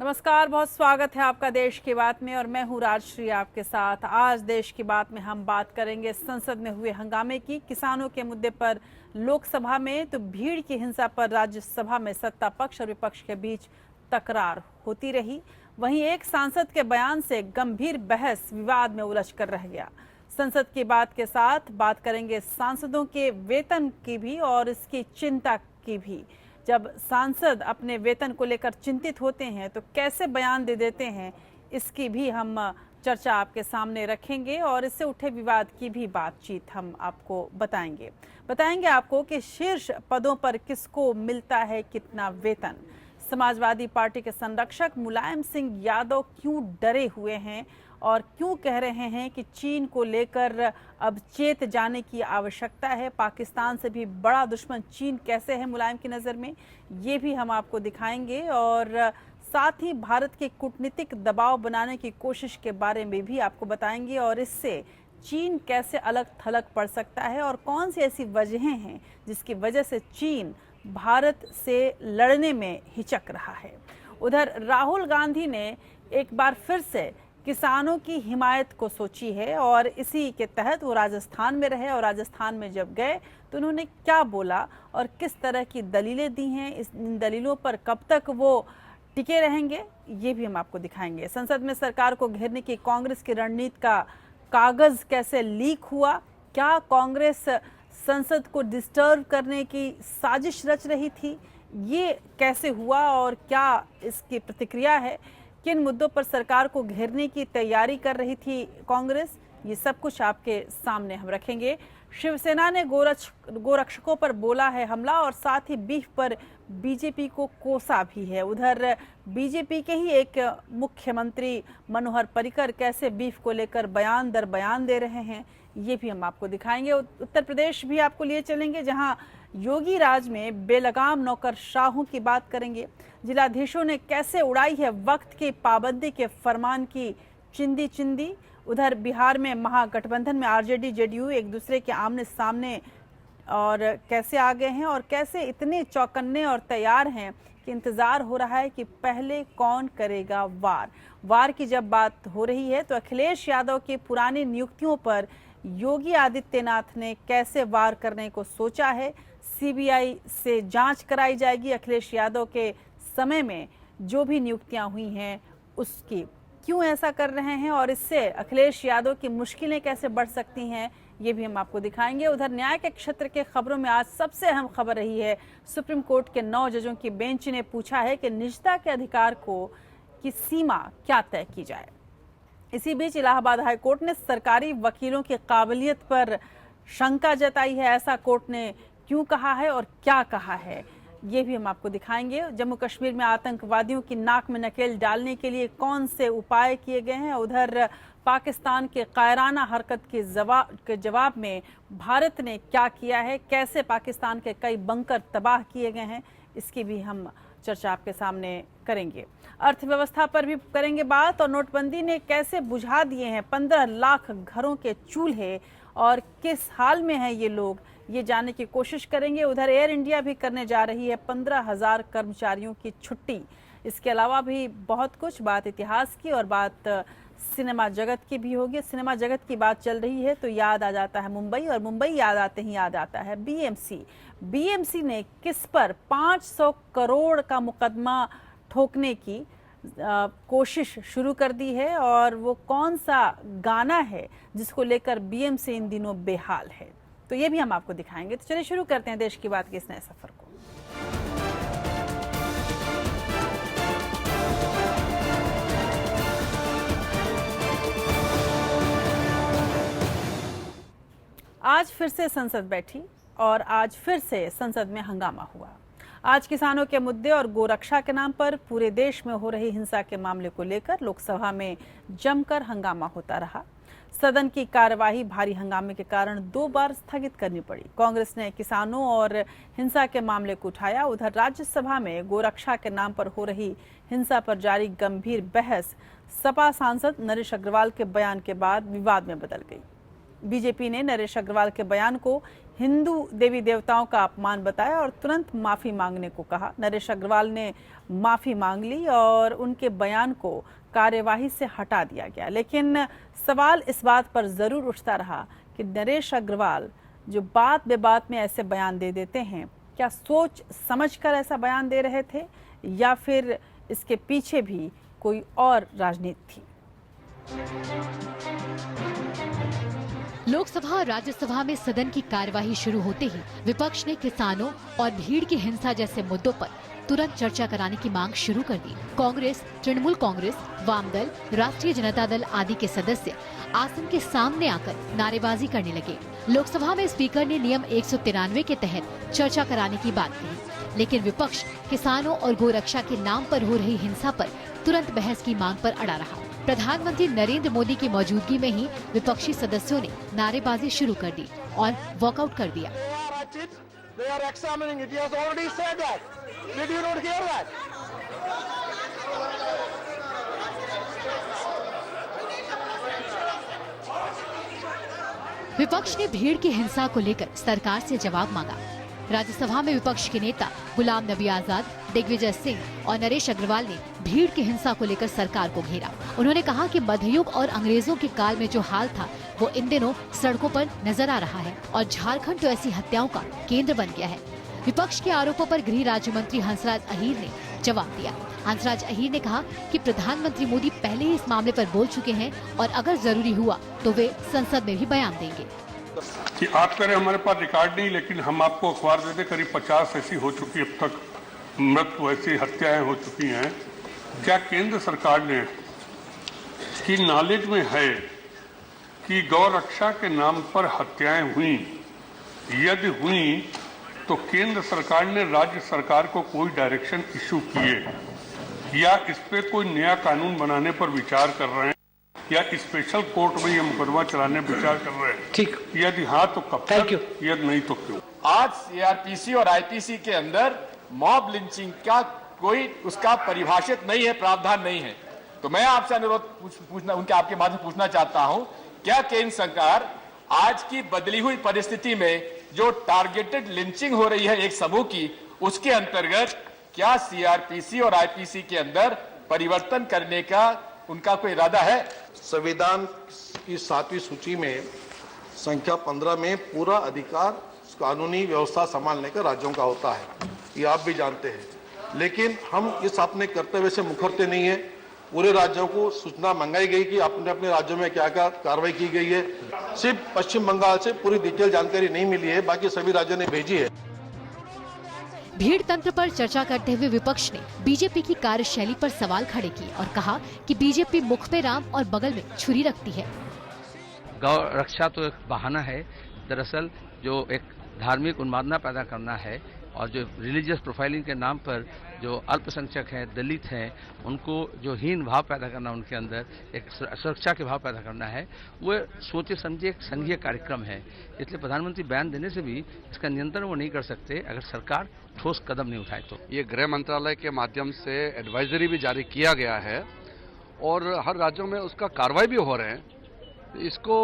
नमस्कार, बहुत स्वागत है आपका देश की बात में और मैं हूं राजश्री आपके साथ। आज देश की बात में हम बात करेंगे संसद में हुए हंगामे की। किसानों के मुद्दे पर लोकसभा में तो भीड़ की हिंसा पर राज्यसभा में सत्ता पक्ष और विपक्ष के बीच तकरार होती रही। वहीं एक सांसद के बयान से गंभीर बहस विवाद में उलझ कर रह गया। संसद की बात के साथ बात करेंगे सांसदों के वेतन की भी और इसकी चिंता की भी। जब सांसद अपने वेतन को लेकर चिंतित होते हैं तो कैसे बयान दे देते हैं, इसकी भी हम चर्चा आपके सामने रखेंगे और इससे उठे विवाद की भी बातचीत हम आपको बताएंगे आपको कि शीर्ष पदों पर किसको मिलता है कितना वेतन। समाजवादी पार्टी के संरक्षक मुलायम सिंह यादव क्यों डरे हुए हैं और क्यों कह रहे हैं कि चीन को लेकर अब चेत जाने की आवश्यकता है। पाकिस्तान से भी बड़ा दुश्मन चीन कैसे है मुलायम की नज़र में, ये भी हम आपको दिखाएंगे और साथ ही भारत के कूटनीतिक दबाव बनाने की कोशिश के बारे में भी आपको बताएंगे और इससे चीन कैसे अलग थलग पड़ सकता है और कौन सी ऐसी वजहें हैं जिसकी वजह से चीन भारत से लड़ने में हिचक रहा है। उधर राहुल गांधी ने एक बार फिर से किसानों की हिमायत को सोची है और इसी के तहत वो राजस्थान में रहे और राजस्थान में जब गए तो उन्होंने क्या बोला और किस तरह की दलीलें दी हैं, इन दलीलों पर कब तक वो टिके रहेंगे, ये भी हम आपको दिखाएंगे। संसद में सरकार को घेरने की कांग्रेस की रणनीति का कागज कैसे लीक हुआ, क्या कांग्रेस संसद को डिस्टर्ब करने की साजिश रच रही थी, ये कैसे हुआ और क्या इसकी प्रतिक्रिया है, किन मुद्दों पर सरकार को घेरने की तैयारी कर रही थी कांग्रेस, ये सब कुछ आपके सामने हम रखेंगे। शिवसेना ने गोरक्षकों पर बोला है हमला और साथ ही बीफ पर बीजेपी को कोसा भी है। उधर बीजेपी के ही एक मुख्यमंत्री मनोहर पर्रिकर कैसे बीफ को लेकर बयान दर बयान दे रहे हैं, ये भी हम आपको दिखाएंगे। उत्तर प्रदेश भी आपको लिए चलेंगे जहां योगी राज में बेलगाम नौकरशाहों की बात करेंगे। जिलाधीशों ने कैसे उड़ाई है वक्त की पाबंदी के फरमान की चिंदी। उधर बिहार में महागठबंधन में आरजेडी जेडीयू एक दूसरे के आमने सामने और कैसे आ गए हैं और कैसे इतने चौकन्ने और तैयार हैं कि इंतजार हो रहा है कि पहले कौन करेगा वार की जब बात हो रही है तो अखिलेश यादव की पुरानी नियुक्तियों पर योगी आदित्यनाथ ने कैसे वार करने को सोचा है। सीबीआई से जांच कराई जाएगी अखिलेश यादव के समय में जो भी नियुक्तियां हुई हैं उसकी, क्यों ऐसा कर रहे हैं और इससे अखिलेश यादव की मुश्किलें कैसे बढ़ सकती हैं, ये भी हम आपको दिखाएंगे। उधर न्याय के क्षेत्र के खबरों में आज सबसे अहम खबर रही है, सुप्रीम कोर्ट के 9 जजों की बेंच ने पूछा है कि निजता के अधिकार की सीमा क्या तय की जाए। इसी बीच इलाहाबाद हाई कोर्ट ने सरकारी वकीलों की काबिलियत पर शंका जताई है। ऐसा कोर्ट ने क्यों कहा है और क्या कहा है, ये भी हम आपको दिखाएंगे। जम्मू कश्मीर में आतंकवादियों की नाक में नकेल डालने के लिए कौन से उपाय किए गए हैं। उधर पाकिस्तान के कायराना हरकत के जवाब में भारत ने क्या किया है, कैसे पाकिस्तान के कई बंकर तबाह किए गए हैं, इसकी भी हम चर्चा आपके सामने करेंगे। अर्थव्यवस्था पर भी करेंगे बात और नोटबंदी ने कैसे बुझा दिए हैं 15 लाख घरों के चूल्हे और किस हाल में हैं ये लोग, ये जानने की कोशिश करेंगे। उधर एयर इंडिया भी करने जा रही है 15,000 कर्मचारियों की छुट्टी। इसके अलावा भी बहुत कुछ बात इतिहास की और बात सिनेमा जगत की भी होगी। सिनेमा जगत की बात चल रही है तो याद आ जाता है मुंबई और मुंबई याद आते ही याद आता है बीएमसी ने किस पर 500 करोड़ का मुकदमा ठोकने की कोशिश शुरू कर दी है और वो कौन सा गाना है जिसको लेकर बीएमसी इन दिनों बेहाल है, तो ये भी हम आपको दिखाएंगे। तो चलिए शुरू करते हैं देश की बात के इस नए सफर को। आज फिर से संसद बैठी और आज फिर से संसद में हंगामा हुआ। आज किसानों के मुद्दे और गोरक्षा के नाम पर पूरे देश में हो रही हिंसा के मामले को लेकर लोकसभा में जमकर हंगामा होता रहा। सदन की कार्यवाही भारी हंगामे के कारण 2 बार स्थगित करनी पड़ी। कांग्रेस ने किसानों और हिंसा के मामले को उठाया। उधर राज्यसभा में गोरक्षा के नाम पर हो रही हिंसा पर जारी गंभीर बहस सपा सांसद नरेश अग्रवाल के बयान के बाद विवाद में बदल गई। बीजेपी ने नरेश अग्रवाल के बयान को हिंदू देवी देवताओं का अपमान बताया और तुरंत माफी मांगने को कहा। नरेश अग्रवाल ने माफी मांग ली और उनके बयान को कार्यवाही से हटा दिया गया। लेकिन सवाल इस बात पर जरूर उठता रहा कि नरेश अग्रवाल जो बात बेबात में ऐसे बयान दे देते हैं, क्या सोच समझकर ऐसा बयान दे रहे थे या फिर इसके पीछे भी कोई और राजनीति थी? लोकसभा और राज्यसभा में सदन की कार्यवाही शुरू होते ही विपक्ष ने किसानों और भीड़ की हिंसा जैसे मुद्दों पर तुरंत चर्चा कराने की मांग शुरू कर दी। कांग्रेस, तृणमूल कांग्रेस, वामदल, राष्ट्रीय जनता दल आदि के सदस्य आसन के सामने आकर नारेबाजी करने लगे। लोकसभा में स्पीकर ने नियम 193 के तहत चर्चा कराने की बात कही, लेकिन विपक्ष किसानों और गोरक्षा के नाम पर हो रही हिंसा पर तुरंत बहस की मांग पर अड़ा रहा। प्रधानमंत्री नरेंद्र मोदी की मौजूदगी में ही विपक्षी सदस्यों ने नारेबाजी शुरू कर दी और वॉकआउट कर दिया। विपक्ष ने भीड़ की हिंसा को लेकर सरकार से जवाब मांगा। राज्यसभा में विपक्ष के नेता गुलाम नबी आजाद, दिग्विजय सिंह और नरेश अग्रवाल ने भीड़ की हिंसा को लेकर सरकार को घेरा। उन्होंने कहा कि मध्ययुग और अंग्रेजों के काल में जो हाल था वो इन दिनों सड़कों पर नजर आ रहा है और झारखंड तो ऐसी हत्याओं का केंद्र बन गया है। विपक्ष के आरोपों पर गृह राज्य मंत्री हंसराज अहीर ने जवाब दिया। हंसराज अहीर ने कहा कि प्रधानमंत्री मोदी पहले ही इस मामले पर बोल चुके हैं और अगर जरूरी हुआ तो वे संसद में भी बयान देंगे। कि आप कह रहे हमारे पास रिकॉर्ड नहीं, लेकिन हम आपको अखबार देते करीब 50 ऐसी हो चुकी, अब तक मृत्यु ऐसी हत्याएं हो चुकी हैं। क्या केंद्र सरकार ने की नॉलेज में है कि गौ रक्षा के नाम पर हत्याएं हुई? यदि हुई तो केंद्र सरकार ने राज्य सरकार को कोई डायरेक्शन इशू किए या इस पे कोई नया कानून बनाने पर विचार कर रहे हैं या स्पेशल कोर्ट में ये मुकदमा चलाने विचार कर रहे हैं? ठीक, यदि हाँ तो कब तक, यदि नहीं तो क्यों? आज सीआरपीसी और आईपीसी के अंदर मॉब लिंचिंग का कोई उसका परिभाषित नहीं है, प्रावधान नहीं है। तो मैं आपसे अनुरोध पूछना उनके आपके माध्यम पूछना चाहता हूं, क्या केंद्र सरकार आज की बदली हुई परिस्थिति में जो टारगेटेड लिंचिंग हो रही है एक समूह की, उसके अंतर्गत क्या सीआरपीसी और आईपीसी के अंदर परिवर्तन करने का उनका कोई इरादा है? संविधान की 7वीं सूची में संख्या 15 में पूरा अधिकार कानूनी व्यवस्था संभालने का राज्यों का होता है, ये आप भी जानते हैं। लेकिन हम इस अपने कर्तव्य से मुखरते नहीं है। पूरे राज्यों को सूचना मंगाई गई कि अपने अपने राज्यों में क्या क्या कार्रवाई की गई है। सिर्फ पश्चिम बंगाल से पूरी डिटेल जानकारी नहीं मिली है, बाकी सभी राज्यों ने भेजी है। भीड़ तंत्र पर चर्चा करते हुए विपक्ष ने बीजेपी की कार्यशैली पर सवाल खड़े किए और कहा कि बीजेपी मुख पे राम और बगल में छुरी रखती है। गौ रक्षा तो एक बहाना है, दरअसल जो एक धार्मिक उन्मादना पैदा करना है और जो रिलीजियस प्रोफाइलिंग के नाम पर जो अल्पसंख्यक हैं, दलित हैं, उनको जो हीन भाव पैदा करना, उनके अंदर एक सुरक्षा के भाव पैदा करना है, वो सोचे समझे एक संघीय कार्यक्रम है। इसलिए प्रधानमंत्री बयान देने से भी इसका नियंत्रण वो नहीं कर सकते अगर सरकार ठोस कदम नहीं उठाए तो। ये गृह मंत्रालय के माध्यम से एडवाइजरी भी जारी किया गया है और हर राज्यों में उसका कार्रवाई भी हो रहे हैं। इसको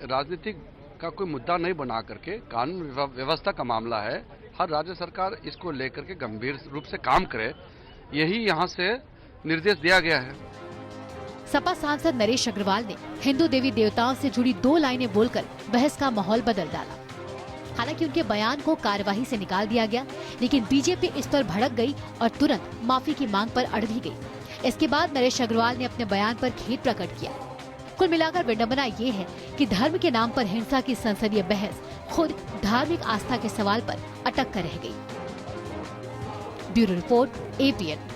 राजनीतिक का कोई मुद्दा नहीं बना करके कानून व्यवस्था का मामला है, हर राज्य सरकार इसको लेकर के गंभीर रूप से काम करे, यही यहाँ से निर्देश दिया गया है। सपा सांसद नरेश अग्रवाल ने हिंदू देवी देवताओं से जुड़ी 2 लाइनें बोलकर बहस का माहौल बदल डाला। हालांकि उनके बयान को कार्यवाही से निकाल दिया गया, लेकिन बीजेपी इस पर भड़क गई और तुरंत माफी की मांग पर अड़ भी गई। इसके बाद नरेश अग्रवाल ने अपने बयान पर खेद प्रकट किया। कुल मिलाकर विडंबना ये है कि धर्म के नाम पर हिंसा की संसदीय बहस खुद धार्मिक आस्था के सवाल पर अटक कर रह गई। Bureau report, APN।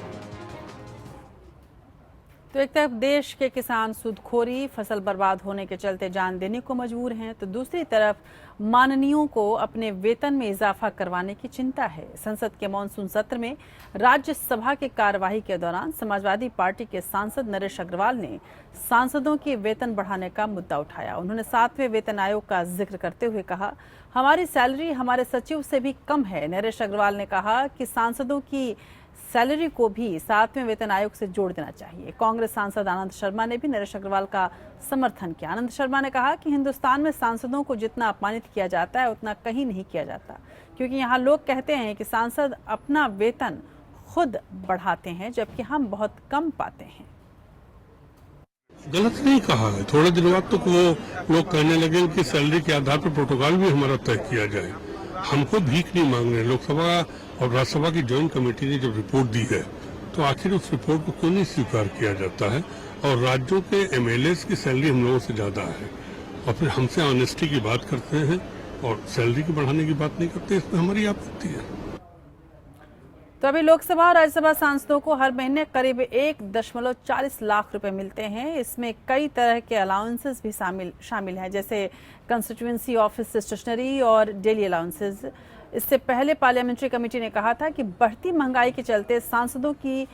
तो एक तरफ देश के किसान सूदखोरी, फसल बर्बाद होने के चलते जान देने को मजबूर हैं, तो दूसरी तरफ माननीयों को अपने वेतन में इजाफा करवाने की चिंता है। संसद के मानसून सत्र में राज्यसभा की कार्यवाही के दौरान समाजवादी पार्टी के सांसद नरेश अग्रवाल ने सांसदों के वेतन बढ़ाने का मुद्दा उठाया। उन्होंने 7वें वेतन आयोग का जिक्र करते हुए कहा, हमारी सैलरी हमारे सचिव से भी कम है। नरेश अग्रवाल ने कहा कि सांसदों की सैलरी को भी 7वें वेतन आयोग से जोड़ देना चाहिए। कांग्रेस सांसद आनंद शर्मा ने भी नरेश अग्रवाल का समर्थन किया। आनंद शर्मा ने कहा कि हिंदुस्तान में सांसदों को जितना अपमानित किया जाता है उतना कहीं नहीं किया जाता, क्योंकि यहाँ लोग कहते हैं कि सांसद अपना वेतन खुद बढ़ाते हैं जबकि हम बहुत कम पाते हैं। गलत नहीं कहा है। थोड़े दिन बाद तो वो लोग कहने लगे कि सैलरी के आधार पर प्रोटोकॉल भी हमारा तय किया जाए। हमको भीख नहीं मांग रहे। लोकसभा और राज्यसभा की ज्वाइंट कमेटी ने जब रिपोर्ट दी है तो आखिर उस रिपोर्ट को क्यों नहीं स्वीकार किया जाता है? और राज्यों के एमएलएस की सैलरी हम लोगों से ज्यादा है और फिर हमसे ऑनेस्टी की बात करते हैं और सैलरी की बढ़ाने की बात नहीं करते। इसमें हमारी आपत्ति है। तो अभी लोकसभा और राज्यसभा सांसदों को हर महीने करीब 1.40 लाख रुपए मिलते हैं। इसमें कई तरह के अलाउंसेस भी शामिल हैं, जैसे कंस्टिट्यूएंसी ऑफिस स्टेशनरी और डेली अलाउंसेस। इससे पहले पार्लियामेंट्री कमेटी ने कहा था कि बढ़ती महंगाई के चलते सांसदों की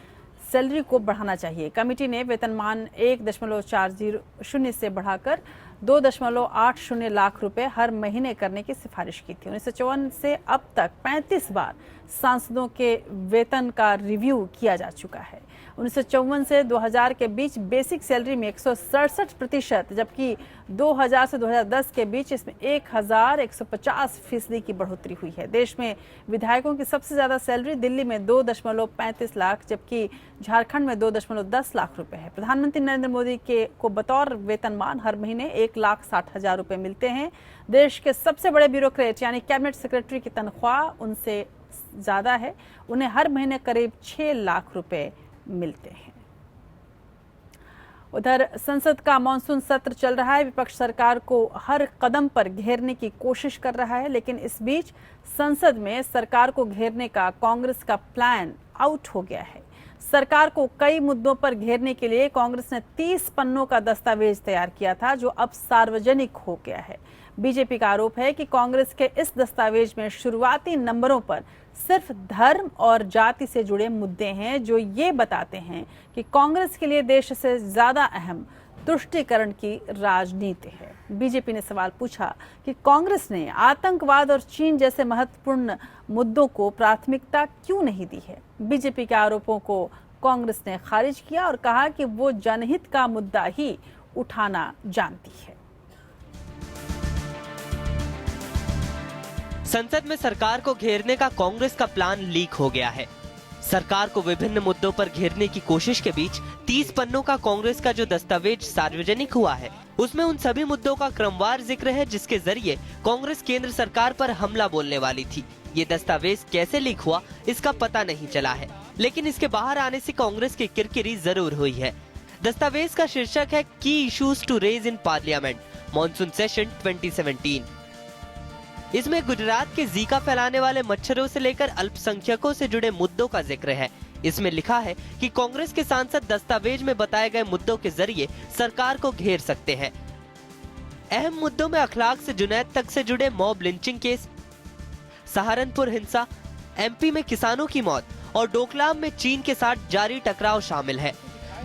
सैलरी को बढ़ाना चाहिए। कमेटी ने वेतनमान 1.40 से बढ़ाकर 2.80 लाख रुपए हर महीने करने की सिफारिश की थी। 1954 से अब तक 35 बार सांसदों के वेतन का रिव्यू किया जा चुका है। 1954 से 2000 के बीच बेसिक सैलरी में 167%, जबकि 2000 से 2010 के बीच इसमें 1150% की बढ़ोतरी हुई है। देश में विधायकों की सबसे ज्यादा सैलरी दिल्ली में 2.35 लाख जबकि झारखंड में 2.10 लाख रुपए है। प्रधानमंत्री नरेंद्र मोदी को बतौर वेतनमान हर महीने 1,60,000 रुपए मिलते हैं। देश के सबसे बड़े ब्यूरोक्रेट यानी कैबिनेट सेक्रेटरी की तनख्वाह उनसे ज्यादा है। उन्हें हर महीने करीब 6 लाख रुपए मिलते हैं। उधर संसद का मानसून सत्र चल रहा है। विपक्ष सरकार को हर कदम पर घेरने की कोशिश कर रहा है, लेकिन इस बीच संसद में सरकार को घेरने का कांग्रेस का प्लान आउट हो गया है। सरकार को कई मुद्दों पर घेरने के लिए कांग्रेस ने 30 पन्नों का दस्तावेज तैयार किया था, जो अब सार्वजनिक हो गया है। बीजेपी का आरोप है कि कांग्रेस के इस दस्तावेज में शुरुआती नंबरों पर सिर्फ धर्म और जाति से जुड़े मुद्दे हैं, जो ये बताते हैं कि कांग्रेस के लिए देश से ज्यादा अहम तुष्टीकरण की राजनीति है। बीजेपी ने सवाल पूछा कि कांग्रेस ने आतंकवाद और चीन जैसे महत्वपूर्ण मुद्दों को प्राथमिकता क्यों नहीं दी है। बीजेपी के आरोपों को कांग्रेस ने खारिज किया और कहा कि वो जनहित का मुद्दा ही उठाना जानती है। संसद में सरकार को घेरने का कांग्रेस का प्लान लीक हो गया है। सरकार को विभिन्न मुद्दों पर घेरने की कोशिश के बीच 30 पन्नों का कांग्रेस का जो दस्तावेज सार्वजनिक हुआ है, उसमें उन सभी मुद्दों का क्रमवार जिक्र है जिसके जरिए कांग्रेस केंद्र सरकार पर हमला बोलने वाली थी। ये दस्तावेज कैसे लीक हुआ इसका पता नहीं चला है, लेकिन इसके बाहर आने से कांग्रेस की किरकिरी जरूर हुई है। दस्तावेज का शीर्षक है की issues to raise in parliament monsoon session 2017। इसमें गुजरात के जीका फैलाने वाले मच्छरों से लेकर अल्पसंख्यकों से जुड़े मुद्दों का जिक्र है। इसमें लिखा है कि कांग्रेस के सांसद दस्तावेज में बताए गए मुद्दों के जरिए सरकार को घेर सकते हैं। अहम मुद्दों में अखलाक से जुनैद तक से जुड़े मॉब लिंचिंग केस, सहारनपुर हिंसा, एमपी में किसानों की मौत और डोकलाम में चीन के साथ जारी टकराव शामिल है।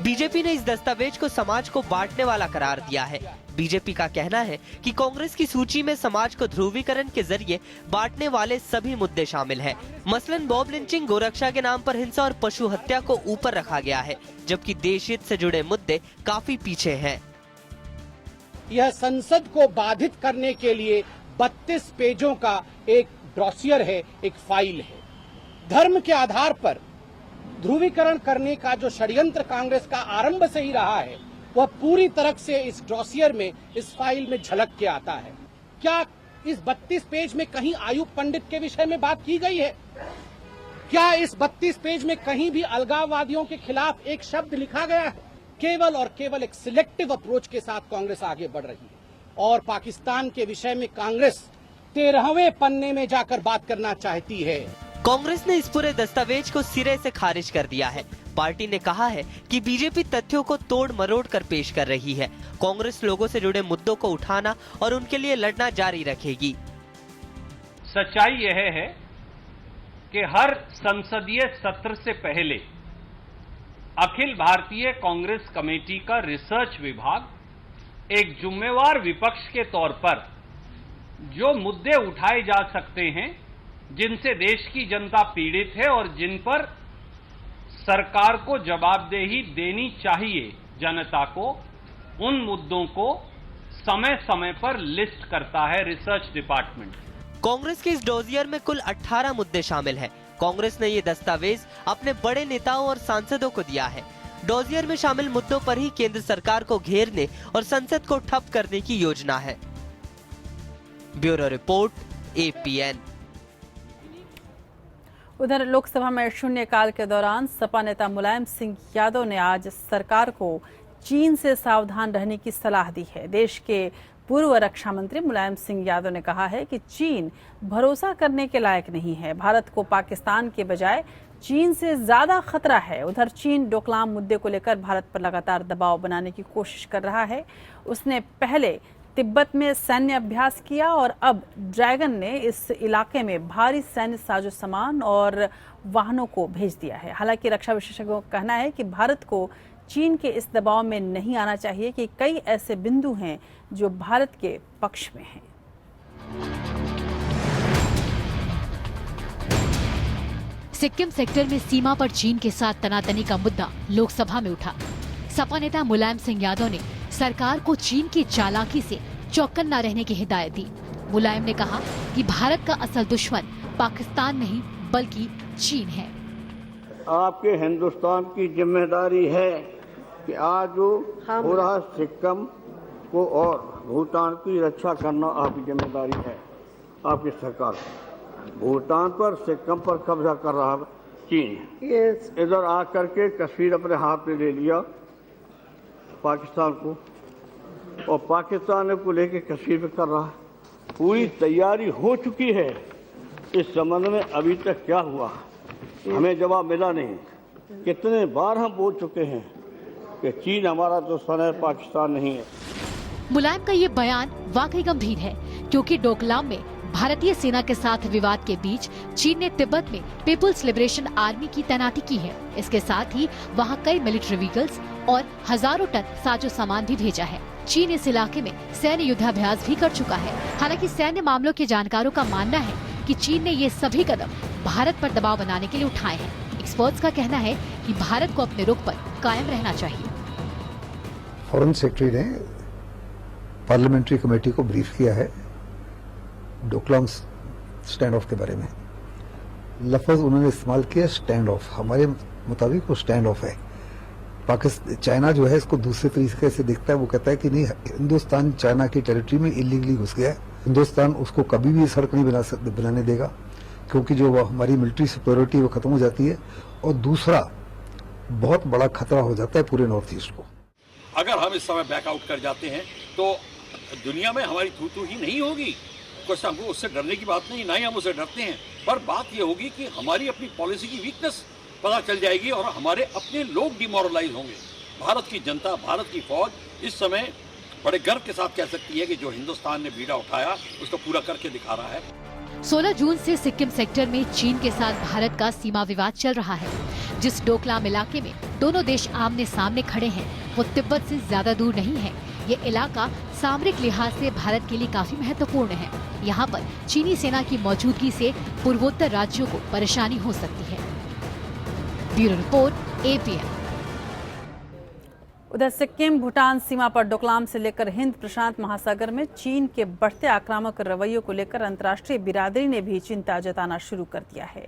बीजेपी ने इस दस्तावेज को समाज को बांटने वाला करार दिया है। बीजेपी का कहना है कि कांग्रेस की सूची में समाज को ध्रुवीकरण के जरिए बांटने वाले सभी मुद्दे शामिल हैं। मसलन मॉब लिंचिंग, गोरक्षा के नाम पर हिंसा और पशु हत्या को ऊपर रखा गया है, जबकि देशहित से जुड़े मुद्दे काफी पीछे हैं। यह संसद को बाधित करने के लिए 32 पेजों का एक डॉसियर है, एक फाइल है। धर्म के आधार पर ध्रुवीकरण करने का जो षड्यंत्र कांग्रेस का आरंभ से ही रहा है, वह पूरी तरह से इस डॉसियर में, इस फाइल में झलक के आता है। क्या इस 32 पेज में कहीं आयुब पंडित के विषय में बात की गई है? क्या इस 32 पेज में कहीं भी अलगाववादियों के खिलाफ एक शब्द लिखा गया है? केवल और केवल एक सिलेक्टिव अप्रोच के साथ कांग्रेस आगे बढ़ रही है और पाकिस्तान के विषय में कांग्रेस 13वें पन्ने में जाकर बात करना चाहती है। कांग्रेस ने इस पूरे दस्तावेज को सिरे से खारिज कर दिया है। पार्टी ने कहा है कि बीजेपी तथ्यों को तोड़ मरोड़ कर पेश कर रही है। कांग्रेस लोगों से जुड़े मुद्दों को उठाना और उनके लिए लड़ना जारी रखेगी। सच्चाई यह है कि हर संसदीय सत्र से पहले अखिल भारतीय कांग्रेस कमेटी का रिसर्च विभाग एक जिम्मेवार विपक्ष के तौर पर जो मुद्दे उठाए जा सकते हैं, जिनसे देश की जनता पीड़ित है और जिन पर सरकार को जवाबदेही देनी चाहिए जनता को, उन मुद्दों को समय समय पर लिस्ट करता है रिसर्च डिपार्टमेंट। कांग्रेस के इस डोजियर में कुल 18 मुद्दे शामिल हैं। कांग्रेस ने ये दस्तावेज अपने बड़े नेताओं और सांसदों को दिया है। डोजियर में शामिल मुद्दों पर ही केंद्र सरकार को घेरने और संसद को ठप करने की योजना है। Bureau report, APN। उधर लोकसभा में शून्यकाल के दौरान सपा नेता मुलायम सिंह यादव ने आज सरकार को चीन से सावधान रहने की सलाह दी है। देश के पूर्व रक्षा मंत्री मुलायम सिंह यादव ने कहा है कि चीन भरोसा करने के लायक नहीं है। भारत को पाकिस्तान के बजाय चीन से ज्यादा खतरा है। उधर चीन डोकलाम मुद्दे को लेकर भारत पर लगातार दबाव बनाने की कोशिश कर रहा है। उसने पहले तिब्बत में सैन्य अभ्यास किया और अब ड्रैगन ने इस इलाके में भारी सैन्य साजो सामान और वाहनों को भेज दिया है। हालांकि रक्षा विशेषज्ञों का कहना है कि भारत को चीन के इस दबाव में नहीं आना चाहिए कि कई ऐसे बिंदु हैं जो भारत के पक्ष में हैं। सिक्किम सेक्टर में सीमा पर चीन के साथ तनातनी का मुद्दा लोकसभा में उठा। सपा नेता मुलायम सिंह यादव ने सरकार को चीन की चालाकी से चौकन्ना न रहने की हिदायत दी। मुलायम ने कहा कि भारत का असल दुश्मन पाकिस्तान नहीं बल्कि चीन है। आपके हिंदुस्तान की जिम्मेदारी है कि आज जो हो रहा सिक्किम को और भूटान की रक्षा करना आपकी जिम्मेदारी है। आपकी सरकार भूटान पर सिक्किम पर कब्जा कर रहा है चीन। इधर आकर के कश्मीर अपने हाथ में ले लिया पाकिस्तान को, और पाकिस्तान को लेके कश्मीर पे कर रहा है। पूरी तैयारी हो चुकी है। इस संबंध में अभी तक क्या हुआ हमें जवाब मिला नहीं। कितने बार हम बोल चुके हैं कि चीन हमारा दुश्मन है, पाकिस्तान नहीं है। मुलायम का ये बयान वाकई गंभीर है, क्योंकि डोकलाम में भारतीय सेना के साथ विवाद के बीच चीन ने तिब्बत में पीपुल्स लिबरेशन आर्मी की तैनाती की है। इसके साथ ही वहां कई मिलिट्री व्हीकल्स और हजारों टन साजो सामान भी भेजा है। चीन इस इलाके में सैन्य युद्धाभ्यास भी कर चुका है। हालांकि सैन्य मामलों के जानकारों का मानना है कि चीन ने ये सभी कदम भारत पर दबाव बनाने के लिए उठाए हैं। एक्सपर्ट्स का कहना है कि भारत को अपने रुख पर कायम रहना चाहिए। फॉरेन सेक्रेटरी ने पार्लियामेंट्री कमेटी को ब्रीफ किया है डोकलाम स्टैंड ऑफ के बारे में। लफ्ज उन्होंने इस्तेमाल किया स्टैंड ऑफ। हमारे मुताबिक वो स्टैंड ऑफ है। पाकिस्तान चाइना जो है इसको दूसरे तरीके से देखता है। वो कहता है कि नहीं, हिंदुस्तान चाइना की टेरिटरी में इलीगली घुस गया है। हिंदुस्तान उसको कभी भी सड़क नहीं बनाने देगा, क्योंकि जो हमारी मिलिट्री सुपीरियरिटी वो खत्म हो जाती है। और दूसरा बहुत बड़ा खतरा हो जाता है पूरे नॉर्थ ईस्ट को। अगर हम इस समय बैकआउट कर जाते हैं तो दुनिया में हमारी थू ही नहीं होगी। कुछ हमको उससे डरने की बात नहीं, ना ही हम उससे डरते हैं। पर बात यह होगी कि हमारी अपनी पॉलिसी की वीकनेस पता चल जाएगी और हमारे अपने लोग डिमोरलाइज होंगे। भारत की जनता, भारत की फौज इस समय बड़े गर्व के साथ कह सकती है कि जो हिंदुस्तान ने बीड़ा उठाया उसको पूरा करके दिखा रहा है। 16 जून से सिक्किम सेक्टर में चीन के साथ भारत का सीमा विवाद चल रहा है। जिस डोकलाम इलाके में दोनों देश आमने सामने खड़े हैं, वो तिब्बत से ज्यादा दूर नहीं है। ये इलाका सामरिक लिहाज से भारत के लिए काफी महत्वपूर्ण है। यहाँ पर चीनी सेना की मौजूदगी से पूर्वोत्तर राज्यों को परेशानी हो सकती है। Bureau report, APN। उधर सिक्किम भूटान सीमा पर डोकलाम से लेकर हिंद प्रशांत महासागर में चीन के बढ़ते आक्रामक रवैयों को लेकर अंतर्राष्ट्रीय बिरादरी ने भी चिंता जताना शुरू कर दिया है।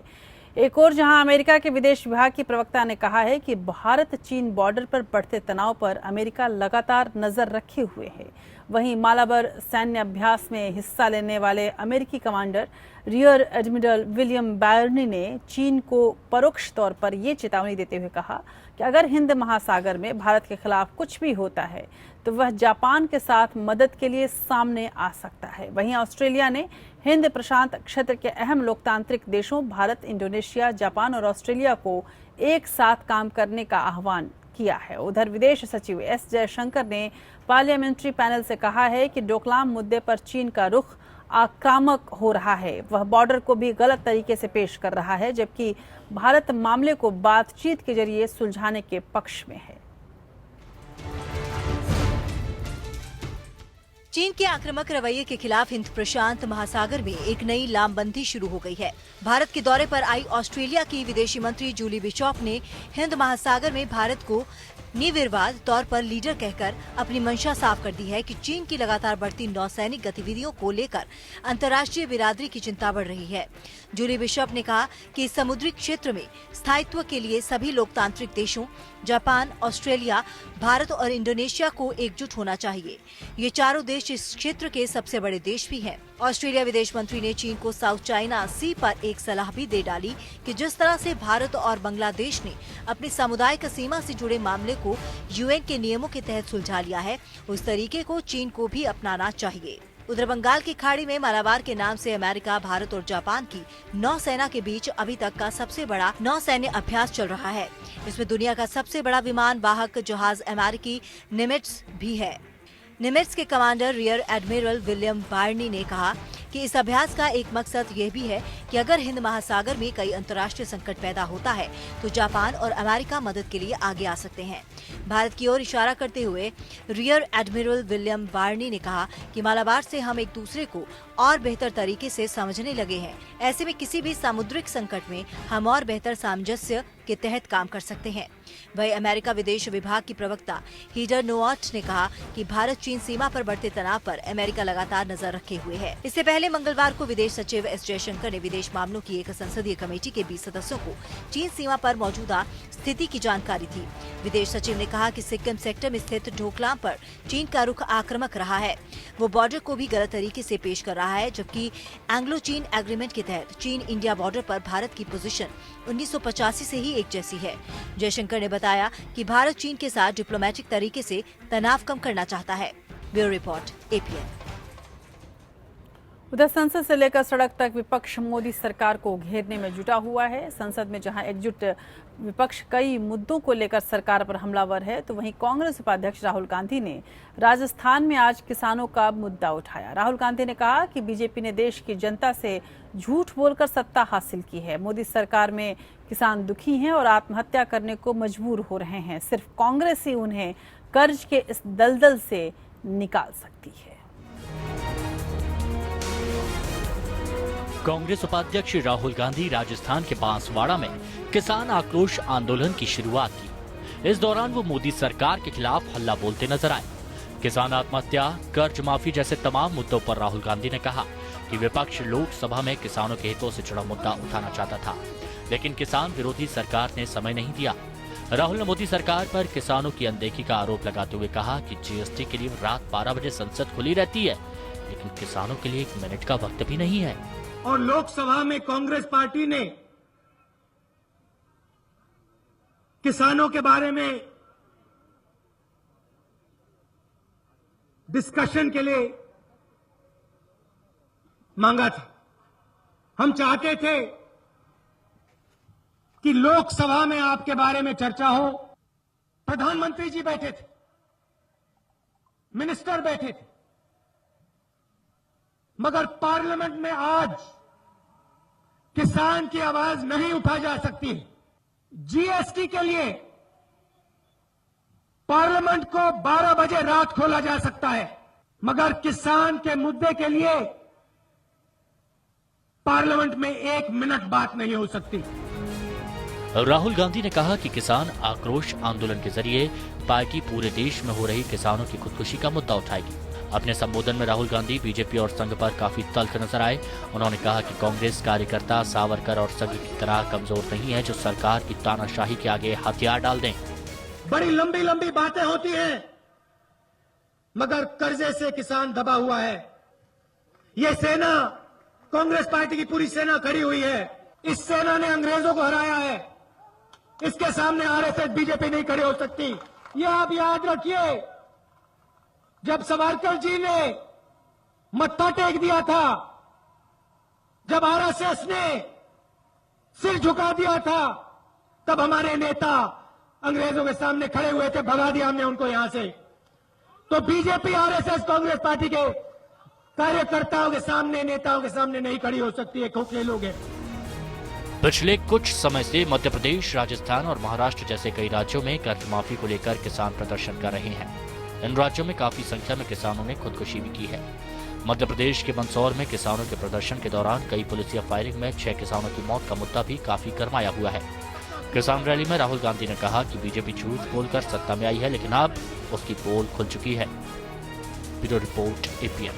एक और जहां अमेरिका के विदेश विभाग की प्रवक्ता ने कहा है कि भारत चीन बॉर्डर पर बढ़ते तनाव पर अमेरिका लगातार नजर रखे हुए है। वहीं मालाबर सैन्य अभ्यास में हिस्सा लेने वाले अमेरिकी कमांडर रियर एडमिरल विलियम बायर्नी ने चीन को परोक्ष तौर पर ये चेतावनी देते हुए कहा कि अगर हिंद महासागर में भारत के खिलाफ कुछ भी होता है तो वह जापान के साथ मदद के लिए सामने आ सकता है। वहीं ऑस्ट्रेलिया ने हिंद प्रशांत क्षेत्र के अहम लोकतांत्रिक देशों भारत, इंडोनेशिया, जापान और ऑस्ट्रेलिया को एक साथ काम करने का आह्वान किया है। उधर विदेश सचिव एस जयशंकर ने पार्लियामेंट्री पैनल से कहा है कि डोकलाम मुद्दे पर चीन का रुख आक्रामक हो रहा है। वह बॉर्डर को भी गलत तरीके से पेश कर रहा है, जबकि भारत मामले को बातचीत के जरिए सुलझाने के पक्ष में है। चीन के आक्रामक रवैये के खिलाफ हिंद प्रशांत महासागर में एक नई लामबंदी शुरू हो गई है। भारत के दौरे पर आई ऑस्ट्रेलिया की विदेशी मंत्री जूली बिशॉप ने हिंद महासागर में भारत को निर्विवाद तौर पर लीडर कहकर अपनी मंशा साफ कर दी है कि चीन की लगातार बढ़ती नौसैनिक गतिविधियों को लेकर अंतर्राष्ट्रीय बिरादरी की चिंता बढ़ रही है। जूली बिशॉप ने कहा कि इस समुद्री क्षेत्र में स्थायित्व के लिए सभी लोकतांत्रिक देशों जापान, ऑस्ट्रेलिया, भारत और इंडोनेशिया को एकजुट होना चाहिए। ये चारों देश इस क्षेत्र के सबसे बड़े देश भी हैं। ऑस्ट्रेलिया विदेश मंत्री ने चीन को साउथ चाइना सी पर एक सलाह भी दे डाली कि जिस तरह से भारत और बांग्लादेश ने अपनी सामुदायिक सीमा से जुड़े मामले को यूएन के नियमों के तहत सुलझा लिया है, उस तरीके को चीन को भी अपनाना चाहिए। उधर बंगाल की खाड़ी में मालाबार के नाम से अमेरिका, भारत और जापान की नौसेना के बीच अभी तक का सबसे बड़ा नौसैन्य अभ्यास चल रहा है। इसमें दुनिया का सबसे बड़ा विमान वाहक जहाज अमेरिकी निमिट्ज भी है। निमिट्ज के commander rear admiral William Barney ने कहा कि इस अभ्यास का एक मकसद ये भी है कि अगर हिंद महासागर में कई अंतर्राष्ट्रीय संकट पैदा होता है तो जापान और अमेरिका मदद के लिए आगे आ सकते हैं। भारत की ओर इशारा करते हुए रियर एडमिरल विलियम बार्नी ने कहा कि मालाबार से हम एक दूसरे को और बेहतर तरीके से समझने लगे हैं। ऐसे में किसी भी सामुद्रिक संकट में हम और बेहतर सामंजस्य के तहत काम कर सकते हैं। वहीं अमेरिका विदेश विभाग की प्रवक्ता हीडर नोआट ने कहा कि भारत चीन सीमा पर बढ़ते तनाव पर अमेरिका लगातार नजर रखे हुए है। इससे पहले मंगलवार को विदेश सचिव एस जयशंकर ने विदेश मामलों की एक संसदीय कमेटी के 20 सदस्यों को चीन सीमा पर मौजूदा स्थिति की जानकारी दी। विदेश सचिव ने कहा कि सिक्किम सेक्टर में स्थित ढोकलाम पर चीन का रुख आक्रामक रहा है। वो बॉर्डर को भी गलत तरीके से पेश कर रहा है, जबकि एंग्लो चीन एग्रीमेंट के तहत चीन इंडिया बॉर्डर पर भारत की पोजीशन 1985 से ही एक जैसी है। जयशंकर ने बताया कि भारत चीन के साथ डिप्लोमेटिक तरीके से तनाव कम करना चाहता है। Bureau report, APN. उधर संसद से लेकर सड़क तक विपक्ष मोदी सरकार को घेरने में जुटा हुआ है। संसद में जहां एकजुट विपक्ष कई मुद्दों को लेकर सरकार पर हमलावर है, तो वहीं कांग्रेस उपाध्यक्ष राहुल गांधी ने राजस्थान में आज किसानों का मुद्दा उठाया। राहुल गांधी ने कहा कि बीजेपी ने देश की जनता से झूठ बोलकर सत्ता हासिल की है। मोदी सरकार में किसान दुखी हैं और आत्महत्या करने को मजबूर हो रहे हैं। सिर्फ कांग्रेस ही उन्हें कर्ज के इस दलदल से निकाल सकती है। कांग्रेस उपाध्यक्ष राहुल गांधी राजस्थान के बांसवाड़ा में किसान आक्रोश आंदोलन की शुरुआत की। इस दौरान वो मोदी सरकार के खिलाफ हल्ला बोलते नजर आए। किसान आत्महत्या, कर्ज माफी जैसे तमाम मुद्दों पर राहुल गांधी ने कहा कि विपक्ष लोकसभा में किसानों के हितों से जुड़ा मुद्दा उठाना चाहता था, लेकिन किसान विरोधी सरकार ने समय नहीं दिया। राहुल ने मोदी सरकार पर किसानों की अनदेखी का आरोप लगाते हुए कहा कि जीएसटी के लिए रात 12 बजे संसद खुली रहती है, लेकिन किसानों के लिए 1 मिनट का वक्त भी नहीं है। और लोकसभा में कांग्रेस पार्टी ने किसानों के बारे में डिस्कशन के लिए मांगा था। हम चाहते थे कि लोकसभा में आपके बारे में चर्चा हो। प्रधानमंत्री जी बैठे थे, मिनिस्टर बैठे थे, मगर पार्लियामेंट में आज किसान की आवाज नहीं उठाई जा सकती। जीएसटी के लिए पार्लियामेंट को 12 बजे रात खोला जा सकता है, मगर किसान के मुद्दे के लिए पार्लियामेंट में 1 मिनट बात नहीं हो सकती। राहुल गांधी ने कहा कि किसान आक्रोश आंदोलन के जरिए पार्टी पूरे देश में हो रही किसानों की खुदकुशी का मुद्दा उठाएगी। अपने संबोधन में राहुल गांधी बीजेपी और संघ पर काफी तल्ख नजर आए। उन्होंने कहा कि कांग्रेस कार्यकर्ता सावरकर और संघ की तरह कमजोर नहीं है जो सरकार की तानाशाही के आगे हथियार डाल दें। बड़ी लंबी लंबी बातें होती हैं, मगर कर्जे से किसान दबा हुआ है। ये सेना, कांग्रेस पार्टी की पूरी सेना खड़ी हुई है। इस सेना ने अंग्रेजों को हराया है। इसके सामने आरएसएस, बीजेपी नहीं खड़ी हो सकती। ये आप याद रखिए, जब सावरकर जी ने मत्था टेक दिया था, जब आरएसएस ने सिर झुका दिया था, तब हमारे नेता अंग्रेजों के सामने खड़े हुए थे, भगा दिया हमने उनको यहां से। तो बीजेपी, आरएसएस, कांग्रेस पार्टी के कार्यकर्ताओं के सामने, नेताओं के सामने नहीं खड़ी हो सकती है, खोखले लोग हैं। पिछले कुछ समय से मध्य प्रदेश, राजस्थान और महाराष्ट्र जैसे कई राज्यों में कर्ज माफी को लेकर किसान प्रदर्शन कर रहे हैं। इन राज्यों में काफी संख्या में किसानों ने खुदकुशी भी की है। मध्य प्रदेश के मंदसौर में किसानों के प्रदर्शन के दौरान कई पुलिसिया फायरिंग में 6 किसानों की मौत का मुद्दा भी काफी गरमाया हुआ है। किसान रैली में राहुल गांधी ने कहा कि बीजेपी झूठ बोलकर सत्ता में आई है, लेकिन अब उसकी पोल खुल चुकी है। Bureau report APN।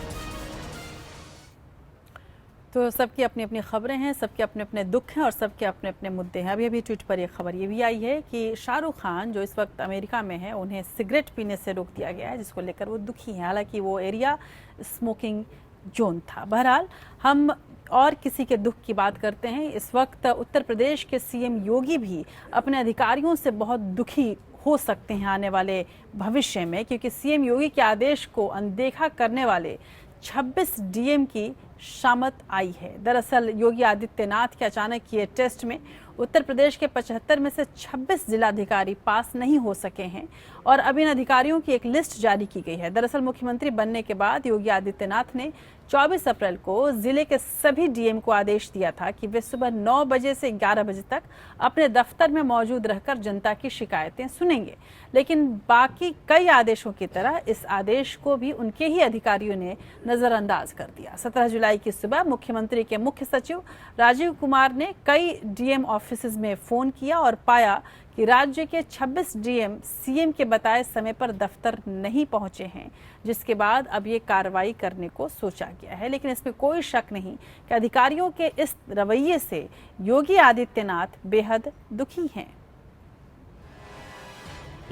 तो सबकी अपनी अपनी खबरें हैं, सबके अपने अपने दुख हैं और सबके अपने अपने मुद्दे हैं। अभी ट्वीट पर एक खबर ये भी आई है कि शाहरुख खान जो इस वक्त अमेरिका में है, उन्हें सिगरेट पीने से रोक दिया गया है, जिसको लेकर वो दुखी हैं। हालांकि वो एरिया स्मोकिंग जोन था। बहरहाल हम और किसी के दुख की बात करते हैं। इस वक्त उत्तर प्रदेश के CM योगी भी अपने अधिकारियों से बहुत दुखी हो सकते हैं आने वाले भविष्य में, क्योंकि CM योगी के आदेश को अनदेखा करने वाले 26 DM की शामत आई है। दरअसल योगी आदित्यनाथ के अचानक किए टेस्ट में उत्तर प्रदेश के 75 में से 26 जिलाधिकारी पास नहीं हो सके हैं और अब इन अधिकारियों की एक लिस्ट जारी की गई है। दरअसल मुख्यमंत्री बनने के बाद योगी आदित्यनाथ ने 24 अप्रैल को जिले के सभी DM को आदेश दिया था कि वे सुबह 9 बजे से 11 बजे तक अपने दफ्तर में मौजूद रहकर जनता की शिकायतें सुनेंगे। लेकिन बाकी कई आदेशों की तरह इस आदेश को भी उनके ही अधिकारियों ने नजरअंदाज कर दिया। 17 जुलाई की सुबह मुख्यमंत्री के मुख्य सचिव राजीव कुमार ने कई DM ऑफिस में फोन किया और पाया कि राज्य के 26 DM CM के बताए समय पर दफ्तर नहीं पहुंचे हैं, जिसके बाद अब ये कार्रवाई करने को सोचा गया है। लेकिन इसमें कोई शक नहीं कि अधिकारियों के इस रवैये से योगी आदित्यनाथ बेहद दुखी हैं।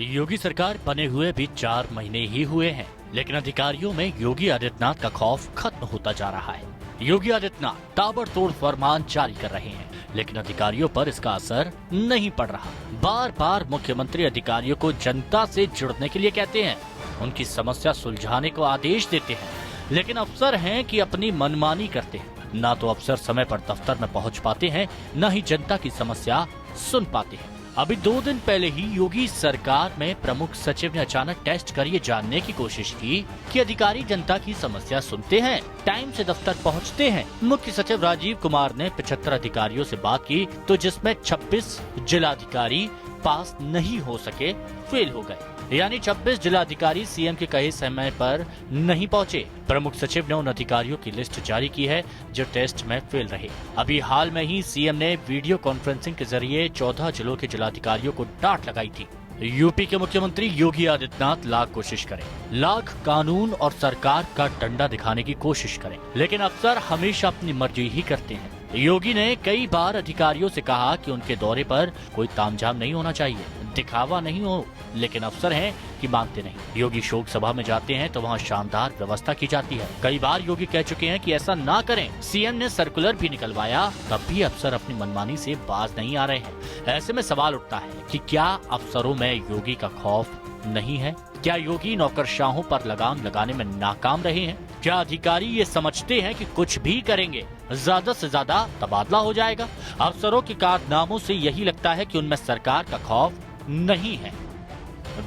योगी सरकार बने हुए भी 4 महीने ही हुए हैं, लेकिन अधिकारियों में योगी आदित्यनाथ का खौफ खत्म होता जा रहा है। योगी आदित्यनाथ ताबड़तोड़ फरमान जारी कर रहे हैं, लेकिन अधिकारियों पर इसका असर नहीं पड़ रहा। बार बार मुख्यमंत्री अधिकारियों को जनता से जुड़ने के लिए कहते हैं, उनकी समस्या सुलझाने को आदेश देते हैं, लेकिन अफसर हैं कि अपनी मनमानी करते हैं। ना तो अफसर समय पर दफ्तर में पहुंच पाते हैं, न ही जनता की समस्या सुन पाते हैं। अभी 2 दिन पहले ही योगी सरकार में प्रमुख सचिव ने अचानक टेस्ट कर ये जानने की कोशिश की कि अधिकारी जनता की समस्या सुनते हैं, टाइम से दफ्तर पहुंचते हैं। मुख्य सचिव राजीव कुमार ने 75 अधिकारियों से बात की, तो जिसमें 26 जिलाधिकारी पास नहीं हो सके, फेल हो गए। यानी 26 जिलाधिकारी CM के कहे समय पर नहीं पहुंचे। प्रमुख सचिव ने उन अधिकारियों की लिस्ट जारी की है जो टेस्ट में फेल रहे। अभी हाल में ही CM ने वीडियो कॉन्फ्रेंसिंग के जरिए 14 जिलों के जिलाधिकारियों को डांट लगाई थी। यूपी के मुख्यमंत्री योगी आदित्यनाथ लाख कोशिश करें, लाख कानून और सरकार का डंडा दिखाने की कोशिश करें, लेकिन अफसर हमेशा अपनी मर्जी ही करते हैं। योगी ने कई बार अधिकारियों से कहा कि उनके दौरे पर कोई तामझाम नहीं होना चाहिए, दिखावा नहीं हो, लेकिन अफसर हैं कि मानते नहीं। योगी शोक सभा में जाते हैं तो वहाँ शानदार व्यवस्था की जाती है। कई बार योगी कह चुके हैं कि ऐसा ना करें। CM ने सर्कुलर भी निकलवाया, तब भी अफसर अपनी मनमानी से बाज नहीं आ रहे हैं। ऐसे में सवाल उठता है कि क्या अफसरों में योगी का खौफ नहीं है? क्या योगी नौकरशाहों पर लगाम लगाने में नाकाम रहे हैं? क्या अधिकारी ये समझते हैं कि कुछ भी करेंगे ज्यादा से ज्यादा तबादला हो जाएगा? अफसरों के कारनामों से यही लगता है कि उनमें सरकार का खौफ नहीं है।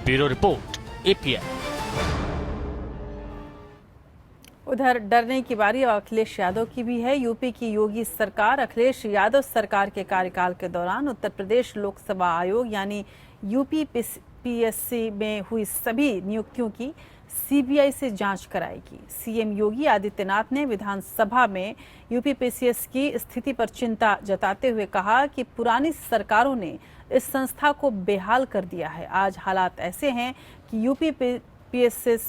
Bureau report APN। उधर डरने की बारी अखिलेश यादव की भी है। यूपी की योगी सरकार अखिलेश यादव सरकार के कार्यकाल के दौरान उत्तर प्रदेश लोकसभा आयोग यानी UPPSC में हुई सभी नियुक्तियों की CBI से जांच कराएगी। CM योगी आदित्यनाथ ने विधानसभा में UPPSC की स्थिति पर चिंता जताते हुए कहा कि पुरानी सरकारों ने इस संस्था को बेहाल कर दिया है। आज हालात ऐसे हैं कि UPPSC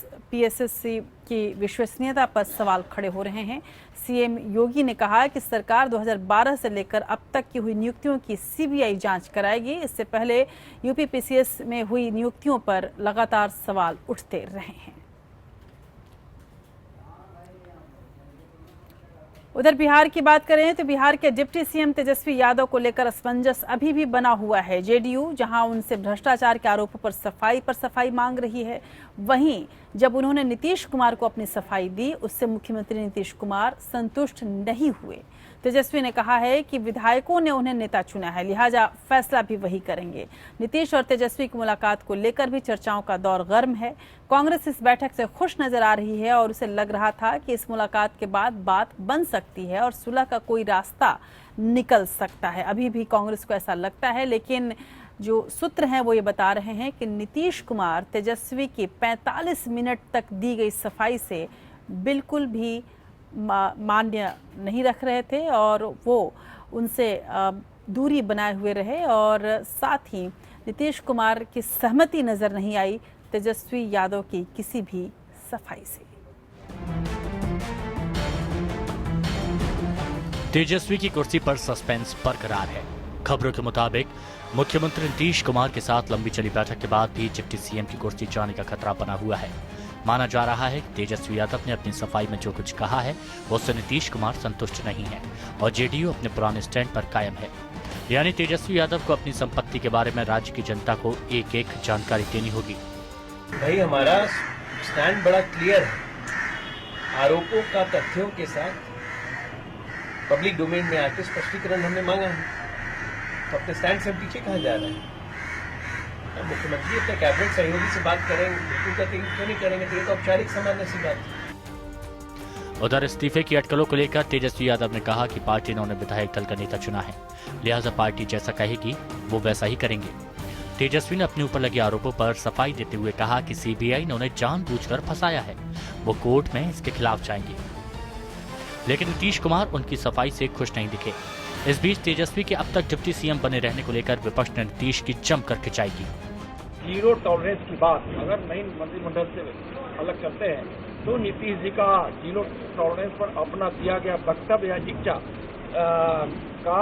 की विश्वसनीयता पर सवाल खड़े हो रहे हैं। CM योगी ने कहा कि सरकार 2012 से लेकर अब तक की हुई नियुक्तियों की CBI जांच कराएगी। इससे पहले UPPSC में हुई नियुक्तियों पर लगातार सवाल उठते रहे हैं। उधर बिहार की बात करें तो बिहार के डिप्टी CM तेजस्वी यादव को लेकर असमंजस अभी भी बना हुआ है। JDU जहां उनसे भ्रष्टाचार के आरोपों पर सफाई मांग रही है, वहीं जब उन्होंने नीतीश कुमार को अपनी सफाई दी, उससे मुख्यमंत्री नीतीश कुमार संतुष्ट नहीं हुए। तेजस्वी ने कहा है कि विधायकों ने उन्हें नेता चुना है, लिहाजा फैसला भी वही करेंगे। नीतीश और तेजस्वी की मुलाकात को लेकर भी चर्चाओं का दौर गर्म है। कांग्रेस इस बैठक से खुश नजर आ रही है और उसे लग रहा था कि इस मुलाकात के बाद बात बन सकती है और सुलह का कोई रास्ता निकल सकता है। अभी भी कांग्रेस को ऐसा लगता है, लेकिन जो सूत्र हैं वो ये बता रहे हैं कि नीतीश कुमार तेजस्वी की 45 मिनट तक दी गई सफाई से बिल्कुल भी मान्य नहीं रख रहे थे और वो उनसे दूरी बनाए हुए रहे और साथ ही नीतीश कुमार की सहमति नजर नहीं आई तेजस्वी यादव की किसी भी सफाई से। तेजस्वी की कुर्सी पर सस्पेंस बरकरार है। खबरों के मुताबिक मुख्यमंत्री नीतीश कुमार के साथ लंबी चली बैठक के बाद भी डिप्टी सीएम की कुर्सी जाने का खतरा बना हुआ है। माना जा रहा है कि तेजस्वी यादव ने अपनी सफाई में जो कुछ कहा है उससे नीतीश कुमार संतुष्ट नहीं है और जेडीयू अपने पुराने स्टैंड पर कायम है। यानी तेजस्वी यादव को अपनी संपत्ति के बारे में राज्य की जनता को एक एक जानकारी देनी होगी। भाई हमारा स्टैंड बड़ा क्लियर है। आरोपों का तथ्यों के साथ पब्लिक डोमेन में आके स्पष्टीकरण हमने मांगा है, तो अपने स्टैंड से पीछे कहाँ जा रहे हैं। मुख्यमंत्री अपने कैबिनेट सहयोगी से बात करेंगे, क्यों नहीं करेंगे, तो ये तो औपचारिक सामान्य सी बात है। उधर इस्तीफे की अटकलों को लेकर तेजस्वी यादव ने कहा कि पार्टी ने उन्हें विधायक दल का नेता चुना है, लिहाजा पार्टी जैसा कहेगी वो वैसा ही करेंगे। तेजस्वी ने अपने ऊपर लगे आरोपों पर सफाई देते हुए कहा कि सीबीआई ने उन्हें जानबूझकर फंसाया है, वो कोर्ट में इसके खिलाफ जाएंगे। लेकिन नीतीश कुमार उनकी सफाई से खुश नहीं दिखे। इस बीच तेजस्वी के अब तक डिप्टी सीएम बने रहने को लेकर विपक्ष ने नीतीश की जमकर खिंचाई की। जीरो टॉलरेंस की बात अगर नई मंत्रिमंडल से अलग करते हैं तो नीतीश जी का जीरो टॉलरेंस पर अपना दिया गया वक्तव्य या शिक्षा का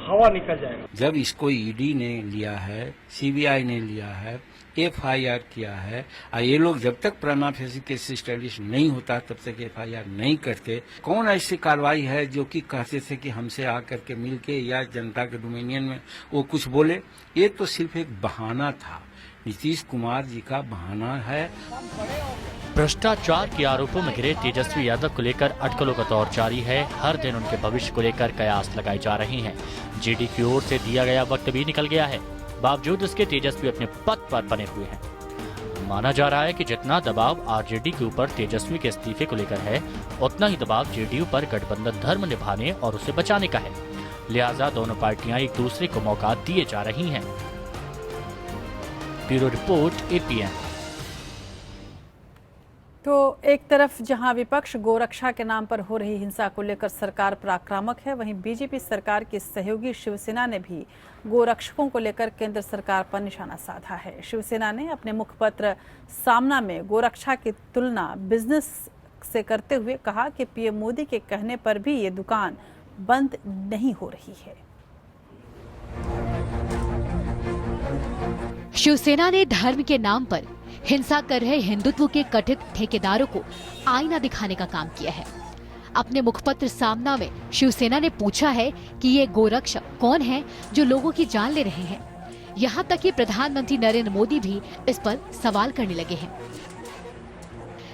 हवा निकल जाएगा। जब इसको ईडी ने लिया है, सीबीआई ने लिया है, एफआईआर किया है, और ये लोग जब तक प्रामा फेसी केस एस्टैब्लिश नहीं होता तब तक एफआईआर नहीं करते। कौन ऐसी कार्रवाई है जो कि कहते थे कि हमसे आकर के मिलके या जनता के डोमिनियन में वो कुछ बोले? ये तो सिर्फ एक बहाना था, नीतीश कुमार जी का बहाना है। भ्रष्टाचार के आरोपों में घिरे तेजस्वी यादव को लेकर अटकलों का दौर जारी है। हर दिन उनके भविष्य को लेकर कयास लगाई जा रही हैं। जीडी की ओर से दिया गया वक्त भी निकल गया है, बावजूद इसके तेजस्वी अपने पद पर बने हुए हैं। माना जा रहा है कि जितना दबाव आरजेडी के ऊपर तेजस्वी के इस्तीफे को लेकर है, उतना ही दबाव जेडीयू पर गठबंधन धर्म निभाने और उसे बचाने का है। लिहाजा दोनों पार्टियां एक दूसरे को मौका दिए जा रही हैं। Bureau report APN. तो एक तरफ जहां विपक्ष गोरक्षा के नाम पर हो रही हिंसा को लेकर सरकार पर आक्रामक है, वहीं बीजेपी सरकार की सहयोगी शिवसेना ने भी गोरक्षकों को लेकर केंद्र सरकार पर निशाना साधा है। शिवसेना ने अपने मुखपत्र सामना में गोरक्षा की तुलना बिजनेस से करते हुए कहा कि पीएम मोदी के कहने पर भी ये दुकान बंद नहीं हो रही है। शिवसेना ने धर्म के नाम पर हिंसा कर रहे हिंदुत्व के कथित ठेकेदारों को आईना दिखाने का काम किया है। अपने मुखपत्र सामना में शिवसेना ने पूछा है कि ये गोरक्षक कौन है जो लोगों की जान ले रहे हैं। यहाँ तक कि प्रधानमंत्री नरेंद्र मोदी भी इस पर सवाल करने लगे हैं।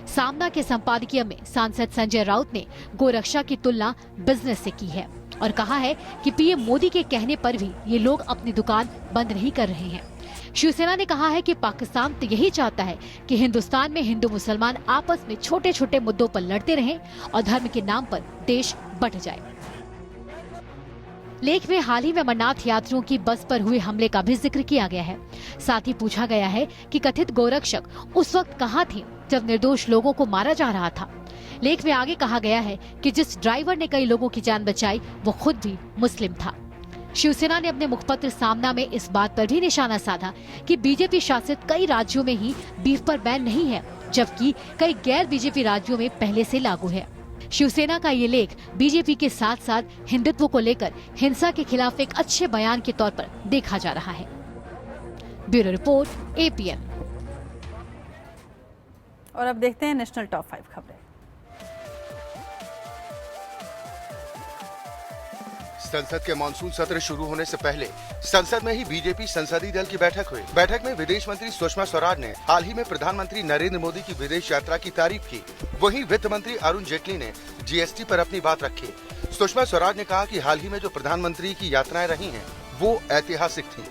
सामना के संपादकीय में सांसद संजय राउत ने गोरक्षा की तुलना बिजनेस से की है और कहा है कि पीएम मोदी के कहने पर भी ये लोग अपनी दुकान बंद नहीं कर रहे हैं। शिवसेना ने कहा है कि पाकिस्तान तो यही चाहता है कि हिंदुस्तान में हिंदू मुसलमान आपस में छोटे छोटे मुद्दों पर लड़ते रहें और धर्म के नाम पर देश बंट जाए। लेख में हाल ही में अमरनाथ यात्रियों की बस पर हुए हमले का भी जिक्र किया गया है। साथ ही पूछा गया है कि कथित गोरक्षक उस वक्त कहाँ थे जब निर्दोष लोगों को मारा जा रहा था। लेख में आगे कहा गया है कि जिस ड्राइवर ने कई लोगों की जान बचाई वो खुद भी मुस्लिम था। शिवसेना ने अपने मुखपत्र सामना में इस बात पर भी निशाना साधा कि बीजेपी शासित कई राज्यों में ही बीफ पर बैन नहीं है, जबकि कई गैर बीजेपी राज्यों में पहले से लागू है। शिवसेना का ये लेख बीजेपी के साथ साथ हिंदुत्व को लेकर हिंसा के खिलाफ एक अच्छे बयान के तौर पर देखा जा रहा है। Bureau report APN. और अब देखते हैं नेशनल टॉप 5 खबरें। संसद के मानसून सत्र शुरू होने से पहले संसद में ही बीजेपी संसदीय दल की बैठक हुई। बैठक में विदेश मंत्री सुषमा स्वराज ने हाल ही में प्रधानमंत्री नरेंद्र मोदी की विदेश यात्रा की तारीफ की। वहीं वित्त मंत्री अरुण जेटली ने जीएसटी पर अपनी बात रखी। सुषमा स्वराज ने कहा कि हाल ही में जो प्रधानमंत्री की यात्राएं रही हैं, वो ऐतिहासिक थी।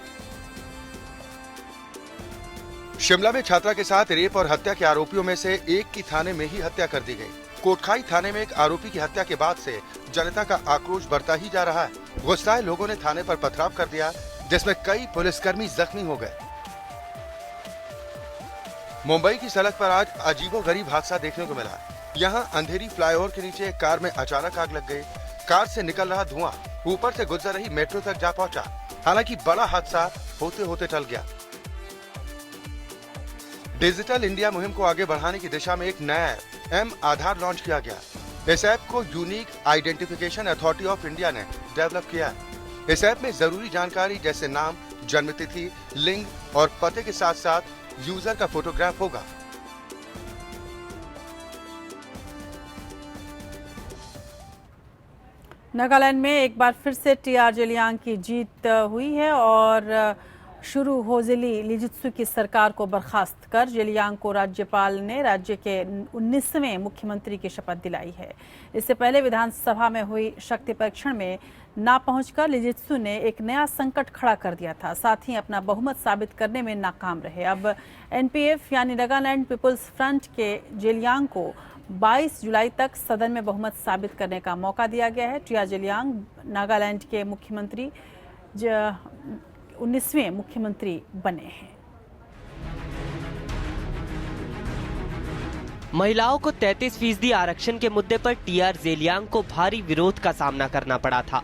शिमला में छात्रा के साथ रेप और हत्या के आरोपियों में से एक की थाने में ही हत्या कर दी गई। कोटखाई थाने में एक आरोपी की हत्या के बाद से जनता का आक्रोश बढ़ता ही जा रहा है। गुस्साए लोगों ने थाने पर पथराव कर दिया। जिसमें कई पुलिसकर्मी जख्मी हो गए। मुंबई की सड़क पर आज अजीबोगरीब हादसा देखने को मिला। यहाँ अंधेरी फ्लाईओवर के नीचे एक कार में अचानक आग लग गई। कार से निकल रहा धुआं ऊपर से गुजर रही मेट्रो तक जा पहुंचा। हालांकि बड़ा हादसा होते होते टल गया। डिजिटल इंडिया मुहिम को आगे बढ़ाने की दिशा में एक नया ऐप एम आधार लॉन्च किया गया। इस ऐप को unique identification authority of India ने डेवलप किया है। इस ऐप में जरूरी जानकारी जैसे नाम, जन्मतिथि, लिंग और पते के साथ साथ यूजर का फोटोग्राफ होगा। नागालैंड में एक बार फिर से टीआर जेलियांग की जीत हुई है और शुरू होजिली लीजित्सु की सरकार को बर्खास्त कर जेलियांग को राज्यपाल ने राज्य के 19वें मुख्यमंत्री की शपथ दिलाई है। इससे पहले विधानसभा में हुई शक्ति परीक्षण में ना पहुंचकर लीजित्सु ने एक नया संकट खड़ा कर दिया था, साथ ही अपना बहुमत साबित करने में नाकाम रहे। अब एनपीएफ यानी नागालैंड पीपुल्स फ्रंट के जेलियांग को 22 जुलाई तक सदन में बहुमत साबित करने का मौका दिया गया है। टीआर जेलियांग नागालैंड के मुख्यमंत्री 19वें मुख्यमंत्री बने हैं। महिलाओं को 33% आरक्षण के मुद्दे पर टीआर जेलियांग को भारी विरोध का सामना करना पड़ा था,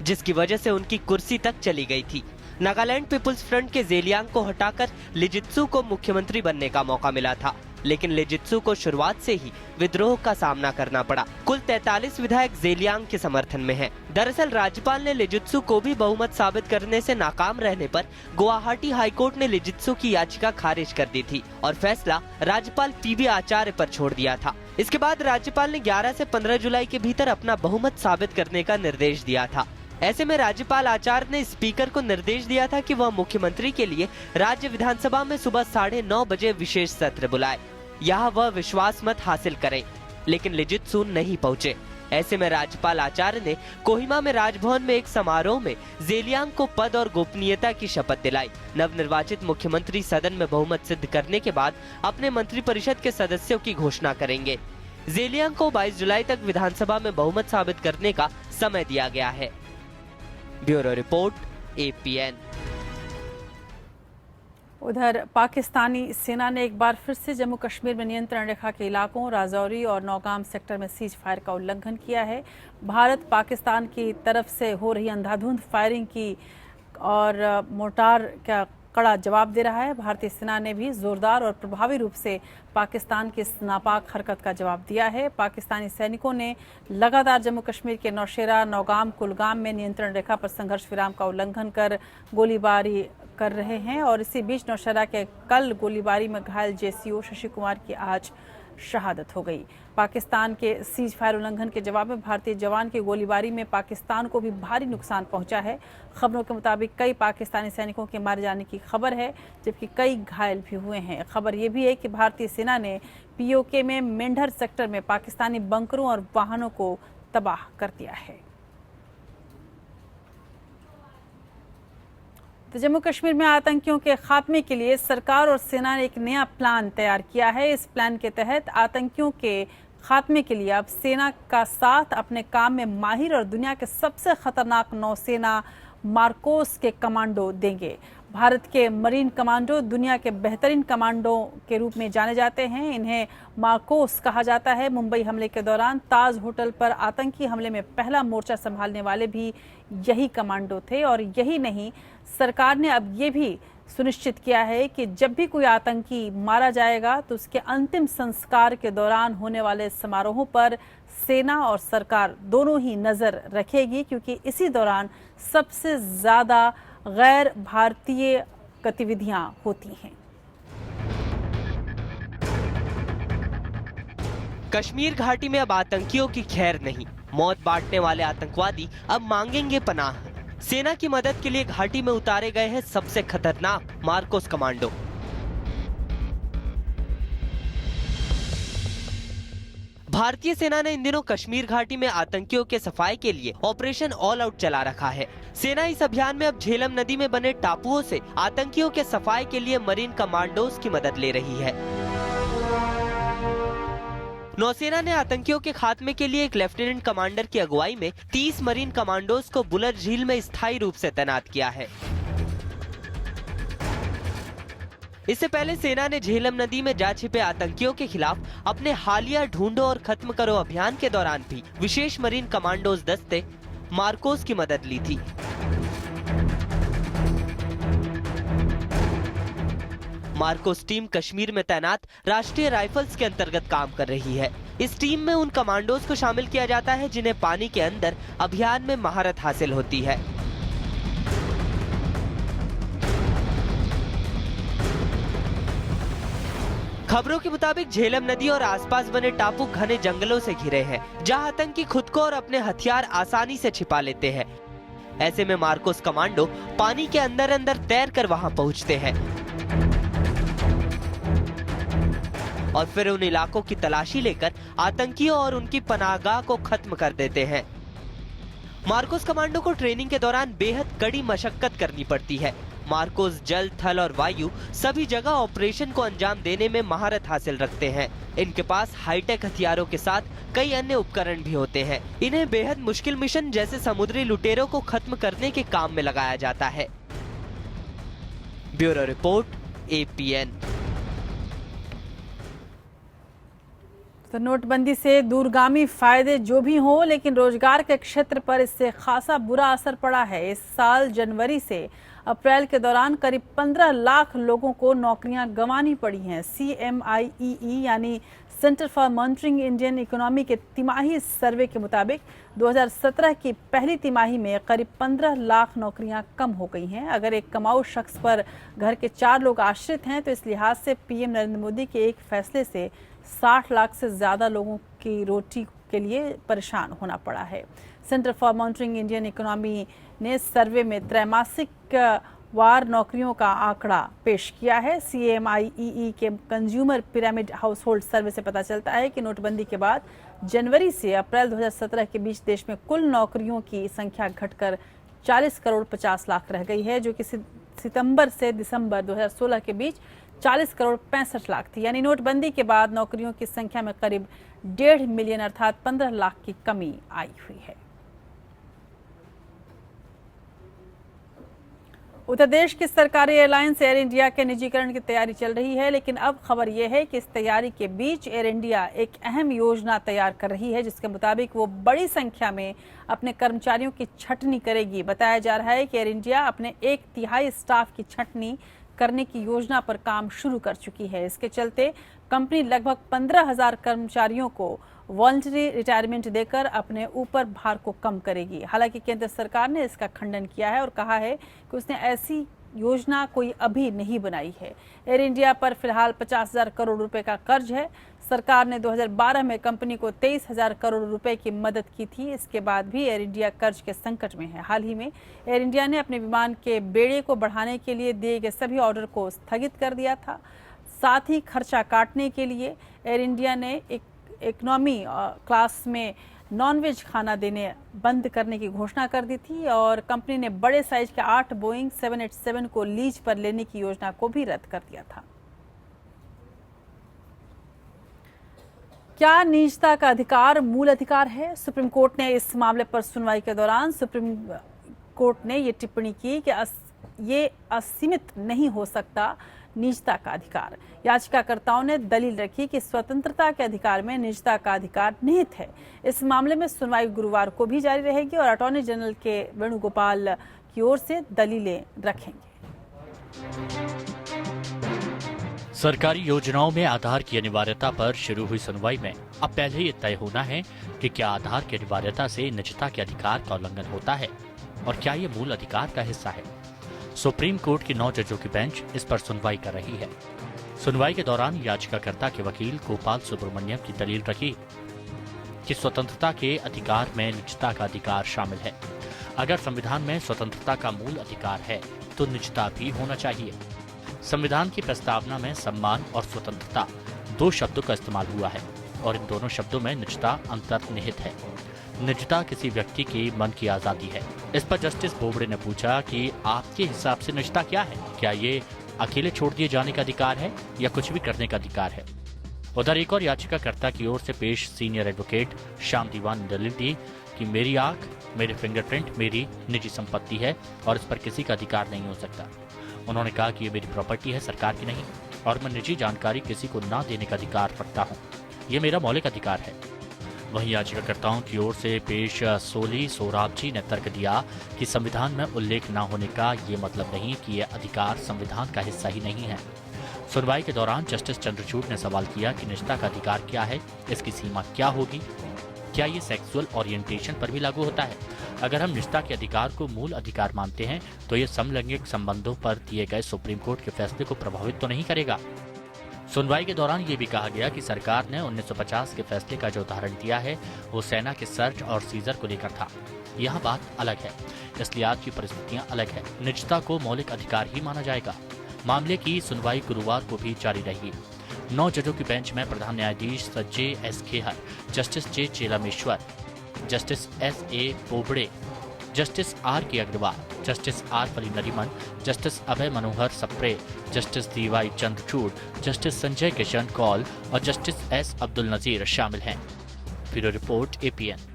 जिसकी वजह से उनकी कुर्सी तक चली गई थी। नागालैंड पीपुल्स फ्रंट के जेलियांग को हटाकर लीजित्सु को मुख्यमंत्री बनने का मौका मिला था, लेकिन लीजित्सु को शुरुआत से ही विद्रोह का सामना करना पड़ा। कुल 43 विधायक जेलियांग के समर्थन में हैं। दरअसल राज्यपाल ने लीजित्सु को भी बहुमत साबित करने से नाकाम रहने पर गुवाहाटी हाईकोर्ट ने लीजित्सु की याचिका खारिज कर दी थी और फैसला राज्यपाल पीबी आचार्य पर छोड़ दिया था। इसके बाद राज्यपाल ने 11 से 15 जुलाई के भीतर अपना बहुमत साबित करने का निर्देश दिया था। ऐसे में राज्यपाल आचार्य ने स्पीकर को निर्देश दिया था कि वह मुख्यमंत्री के लिए राज्य विधानसभा में सुबह 9:30 बजे विशेष सत्र बुलाए, यहाँ वह विश्वास मत हासिल करे, लेकिन लीजित्सु नहीं पहुँचे। ऐसे में राज्यपाल आचार्य ने कोहिमा में राजभवन में एक समारोह में जेलियांग को पद और गोपनीयता की शपथ दिलाई। नवनिर्वाचित मुख्यमंत्री सदन में बहुमत सिद्ध करने के बाद अपने मंत्रिपरिषद के सदस्यों की घोषणा करेंगे। जेलियांग को 22 जुलाई तक विधानसभा में बहुमत साबित करने का समय दिया गया है। Bureau report, APN। उधर पाकिस्तानी सेना ने एक बार फिर से जम्मू कश्मीर में नियंत्रण रेखा के इलाकों राजौरी और नौगाम सेक्टर में सीज फायर का उल्लंघन किया है। भारत पाकिस्तान की तरफ से हो रही अंधाधुंध फायरिंग की और मोर्टार का कड़ा जवाब दे रहा है। भारतीय सेना ने भी जोरदार और प्रभावी रूप से पाकिस्तान की इस नापाक हरकत का जवाब दिया है। पाकिस्तानी सैनिकों ने लगातार जम्मू कश्मीर के नौशेरा, नौगाम, कुलगाम में नियंत्रण रेखा पर संघर्ष विराम का उल्लंघन कर गोलीबारी कर रहे हैं और इसी बीच नौशेरा के कल गोलीबारी में घायल जेसीओ शशि कुमार की आज शहादत हो गई। पाकिस्तान के सीज फायर उल्लंघन के जवाब में भारतीय जवान की गोलीबारी में पाकिस्तान को भी भारी नुकसान पहुंचा है। खबरों के मुताबिक कई पाकिस्तानी सैनिकों के मारे जाने की खबर है, जबकि कई घायल भी हुए हैं। खबर यह भी है कि भारतीय सेना ने पीओके में मेंढर सेक्टर में पाकिस्तानी बंकरों और वाहनों को तबाह कर दिया है। तो जम्मू कश्मीर में आतंकियों के खात्मे के लिए सरकार और सेना ने एक नया प्लान तैयार किया है। इस प्लान के तहत आतंकियों के खात्मे के लिए अब सेना का साथ अपने काम में माहिर और दुनिया के सबसे खतरनाक नौसेना मार्कोस के कमांडो देंगे। भारत के मरीन कमांडो दुनिया के बेहतरीन कमांडो के रूप में जाने जाते हैं। इन्हें मार्कोस कहा जाता है। मुंबई हमले के दौरान ताज होटल पर आतंकी हमले में पहला मोर्चा संभालने वाले भी यही कमांडो थे। और यही नहीं, सरकार ने अब ये भी सुनिश्चित किया है कि जब भी कोई आतंकी मारा जाएगा तो उसके अंतिम संस्कार के दौरान होने वाले समारोहों पर सेना और सरकार दोनों ही नजर रखेगी, क्योंकि इसी दौरान सबसे ज्यादा गैर भारतीय गतिविधियां होती हैं। कश्मीर घाटी में अब आतंकियों की खैर नहीं। मौत बांटने वाले आतंकवादी अब मांगेंगे पनाह। सेना की मदद के लिए घाटी में उतारे गए हैं सबसे खतरनाक मार्कोस कमांडो। भारतीय सेना ने इन दिनों कश्मीर घाटी में आतंकियों के सफाई के लिए ऑपरेशन ऑल आउट चला रखा है। सेना इस अभियान में अब झेलम नदी में बने टापुओं से आतंकियों के सफाई के लिए मरीन कमांडोज की मदद ले रही है। नौसेना ने आतंकियों के खात्मे के लिए एक लेफ्टिनेंट कमांडर की अगुवाई में 30 मरीन कमांडोज को बुलर झील में स्थायी रूप से तैनात किया है। इससे पहले सेना ने झेलम नदी में जा छिपे आतंकियों के खिलाफ अपने हालिया ढूंढो और खत्म करो अभियान के दौरान भी विशेष मरीन कमांडोज दस्ते मार्कोस की मदद ली थी। मार्कोस टीम कश्मीर में तैनात राष्ट्रीय राइफल्स के अंतर्गत काम कर रही है। इस टीम में उन कमांडोज को शामिल किया जाता है जिन्हें पानी के अंदर अभियान में महारत हासिल होती है। खबरों के मुताबिक झेलम नदी और आसपास बने टापू घने जंगलों से घिरे हैं, जहां आतंकी खुद को और अपने हथियार आसानी से छिपा लेते हैं। ऐसे में मार्कोस कमांडो पानी के अंदर अंदर तैर कर वहां पहुंचते हैं और फिर उन इलाकों की तलाशी लेकर आतंकियों और उनकी पनाहगाह को खत्म कर देते हैं। मार्कोस कमांडो को ट्रेनिंग के दौरान बेहद कड़ी मशक्कत करनी पड़ती है। मार्कोस जल, थल और वायु सभी जगह ऑपरेशन को अंजाम देने में महारत हासिल रखते हैं। इनके पास हाईटेक हथियारों के साथ कई अन्य उपकरण भी होते हैं। इन्हें बेहद मुश्किल मिशन जैसे समुद्री लुटेरों को खत्म करने के काम में लगाया जाता है। Bureau report, APN। तो नोटबंदी से दूरगामी फायदे जो भी हों, लेकिन रोजगार के क्षेत्र पर इससे खासा बुरा असर पड़ा है। इस साल जनवरी से अप्रैल के दौरान करीब 15 लाख लोगों को नौकरियां गंवानी पड़ी हैं। CMIEE यानी centre for monitoring Indian economy के तिमाही सर्वे के मुताबिक 2017 की पहली तिमाही में करीब 15 लाख नौकरियां कम हो गई हैं। अगर एक कमाऊ शख्स पर घर के 4 लोग आश्रित हैं तो इस लिहाज से PM नरेंद्र मोदी के एक फैसले से 60 लाख से ज्यादा लोगों की रोटी के लिए परेशान होना पड़ा है। Centre for monitoring Indian economy ने सर्वे में त्रैमासिक वार नौकरियों का आंकड़ा पेश किया है। CMIEE के कंज्यूमर पिरामिड हाउस होल्ड सर्वे से पता चलता है कि नोटबंदी के बाद जनवरी से अप्रैल 2017 के बीच देश में कुल नौकरियों की संख्या घटकर 40 करोड़ 50 लाख रह गई है, जो कि सितंबर से दिसंबर 2016 के बीच 40 करोड़ 65 लाख थी। यानी नोटबंदी के बाद नौकरियों की संख्या में करीब 1.5 मिलियन अर्थात 15 लाख की कमी आई हुई है। उत्तर प्रदेश की सरकारी एयरलाइंस एयर इंडिया के निजीकरण की तैयारी चल रही है, लेकिन अब खबर यह है कि इस तैयारी के बीच एयर इंडिया एक अहम योजना तैयार कर रही है, जिसके मुताबिक वो बड़ी संख्या में अपने कर्मचारियों की छंटनी करेगी। बताया जा रहा है कि एयर इंडिया अपने 1/3 स्टाफ की छंटनी करने की योजना पर काम शुरू कर चुकी है। इसके चलते कंपनी लगभग 15,000 कर्मचारियों को वॉलंटरी रिटायरमेंट देकर अपने ऊपर भार को कम करेगी। हालांकि केंद्र सरकार ने इसका खंडन किया है और कहा है कि उसने ऐसी योजना कोई अभी नहीं बनाई है। एयर इंडिया पर फिलहाल 50,000 करोड़ रुपए का कर्ज है। सरकार ने 2012 में कंपनी को 23,000 करोड़ रुपए की मदद की थी। इसके बाद भी एयर इंडिया कर्ज के संकट में है। हाल ही में एयर इंडिया ने अपने विमान के बेड़े को बढ़ाने के लिए दिए गए सभी ऑर्डर को स्थगित कर दिया था। साथ ही खर्चा काटने के लिए एयर इंडिया ने इकोनॉमी क्लास में नॉनवेज खाना देने बंद करने की घोषणा कर दी थी और कंपनी ने बड़े साइज के 8 बोइंग 787 को लीज पर लेने की योजना को भी रद्द कर दिया था। क्या निजता का अधिकार मूल अधिकार है? सुप्रीम कोर्ट ने इस मामले पर सुनवाई के दौरान सुप्रीम कोर्ट ने ये टिप्पणी की कि ये असीमित नहीं हो सकता निजता का अधिकार। याचिकाकर्ताओं ने दलील रखी कि स्वतंत्रता के अधिकार में निजता का अधिकार निहित है। इस मामले में सुनवाई गुरुवार को भी जारी रहेगी और अटॉर्नी जनरल के वेणुगोपाल की ओर से दलीलें रखेंगे। सरकारी योजनाओं में आधार की अनिवार्यता पर शुरू हुई सुनवाई में अब पहले ये तय होना है कि क्या आधार की अनिवार्यता से निजता के अधिकार का उल्लंघन होता है और क्या ये मूल अधिकार का हिस्सा है। सुप्रीम कोर्ट की 9 जजों की बेंच इस पर सुनवाई कर रही है। सुनवाई के दौरान याचिकाकर्ता के वकील गोपाल सुब्रमण्यम की दलील रखी कि स्वतंत्रता के अधिकार में निजता का अधिकार शामिल है। अगर संविधान में स्वतंत्रता का मूल अधिकार है तो निजता भी होना चाहिए। संविधान की प्रस्तावना में सम्मान और स्वतंत्रता 2 शब्दों का इस्तेमाल हुआ है और इन दोनों शब्दों में निजता अंतर्निहित है। निजता किसी व्यक्ति की मन की आजादी है। इस पर जस्टिस बोबड़े ने पूछा कि आपके हिसाब से निजता क्या है? क्या ये अकेले छोड़ दिए जाने का अधिकार है या कुछ भी करने का अधिकार है? उधर एक और याचिकाकर्ता की ओर से पेश सीनियर एडवोकेट श्याम दीवान ने दलील दी कि मेरी आंख, मेरे फिंगरप्रिंट मेरी निजी संपत्ति है और इस पर किसी का अधिकार नहीं हो सकता। उन्होंने कहा कि ये मेरी प्रॉपर्टी है, सरकार की नहीं, और मैं निजी जानकारी किसी को ना देने का अधिकार रखता हूँ। ये मेरा मौलिक अधिकार है। वहीं याचिकाकर्ताओं की ओर से पेश सोली सोराबजी ने तर्क दिया कि संविधान में उल्लेख न होने का ये मतलब नहीं कि ये अधिकार संविधान का हिस्सा ही नहीं है। सुनवाई के दौरान जस्टिस चंद्रचूड़ ने सवाल किया कि निजता का अधिकार क्या है, इसकी सीमा क्या होगी, क्या ये सेक्सुअल ओरिएंटेशन पर भी लागू होता है? अगर हम निजता के अधिकार को मूल अधिकार मानते हैं तो ये समलैंगिक संबंधों पर दिए गए सुप्रीम कोर्ट के फैसले को प्रभावित तो नहीं करेगा। सुनवाई के दौरान ये भी कहा गया कि सरकार ने 1950 के फैसले का जो उदाहरण दिया है वो सेना के सर्च और सीजर को लेकर था। यहाँ बात अलग है, इसलिए आज की परिस्थितियाँ अलग है। निजता को मौलिक अधिकार ही माना जाएगा। मामले की सुनवाई गुरुवार को भी जारी रही। 9 जजों की बेंच में प्रधान न्यायाधीश J.S. Khehar, justice J. Chelameswar, justice S.A. Bobde, justice R.K. Agrawal, justice R. Fali Nariman, justice Abhay Manohar Sapre, justice D.Y. Chandrachud, justice Sanjay Kishan Kaul और जस्टिस S. अब्दुल नजीर शामिल हैं। Bureau report APN।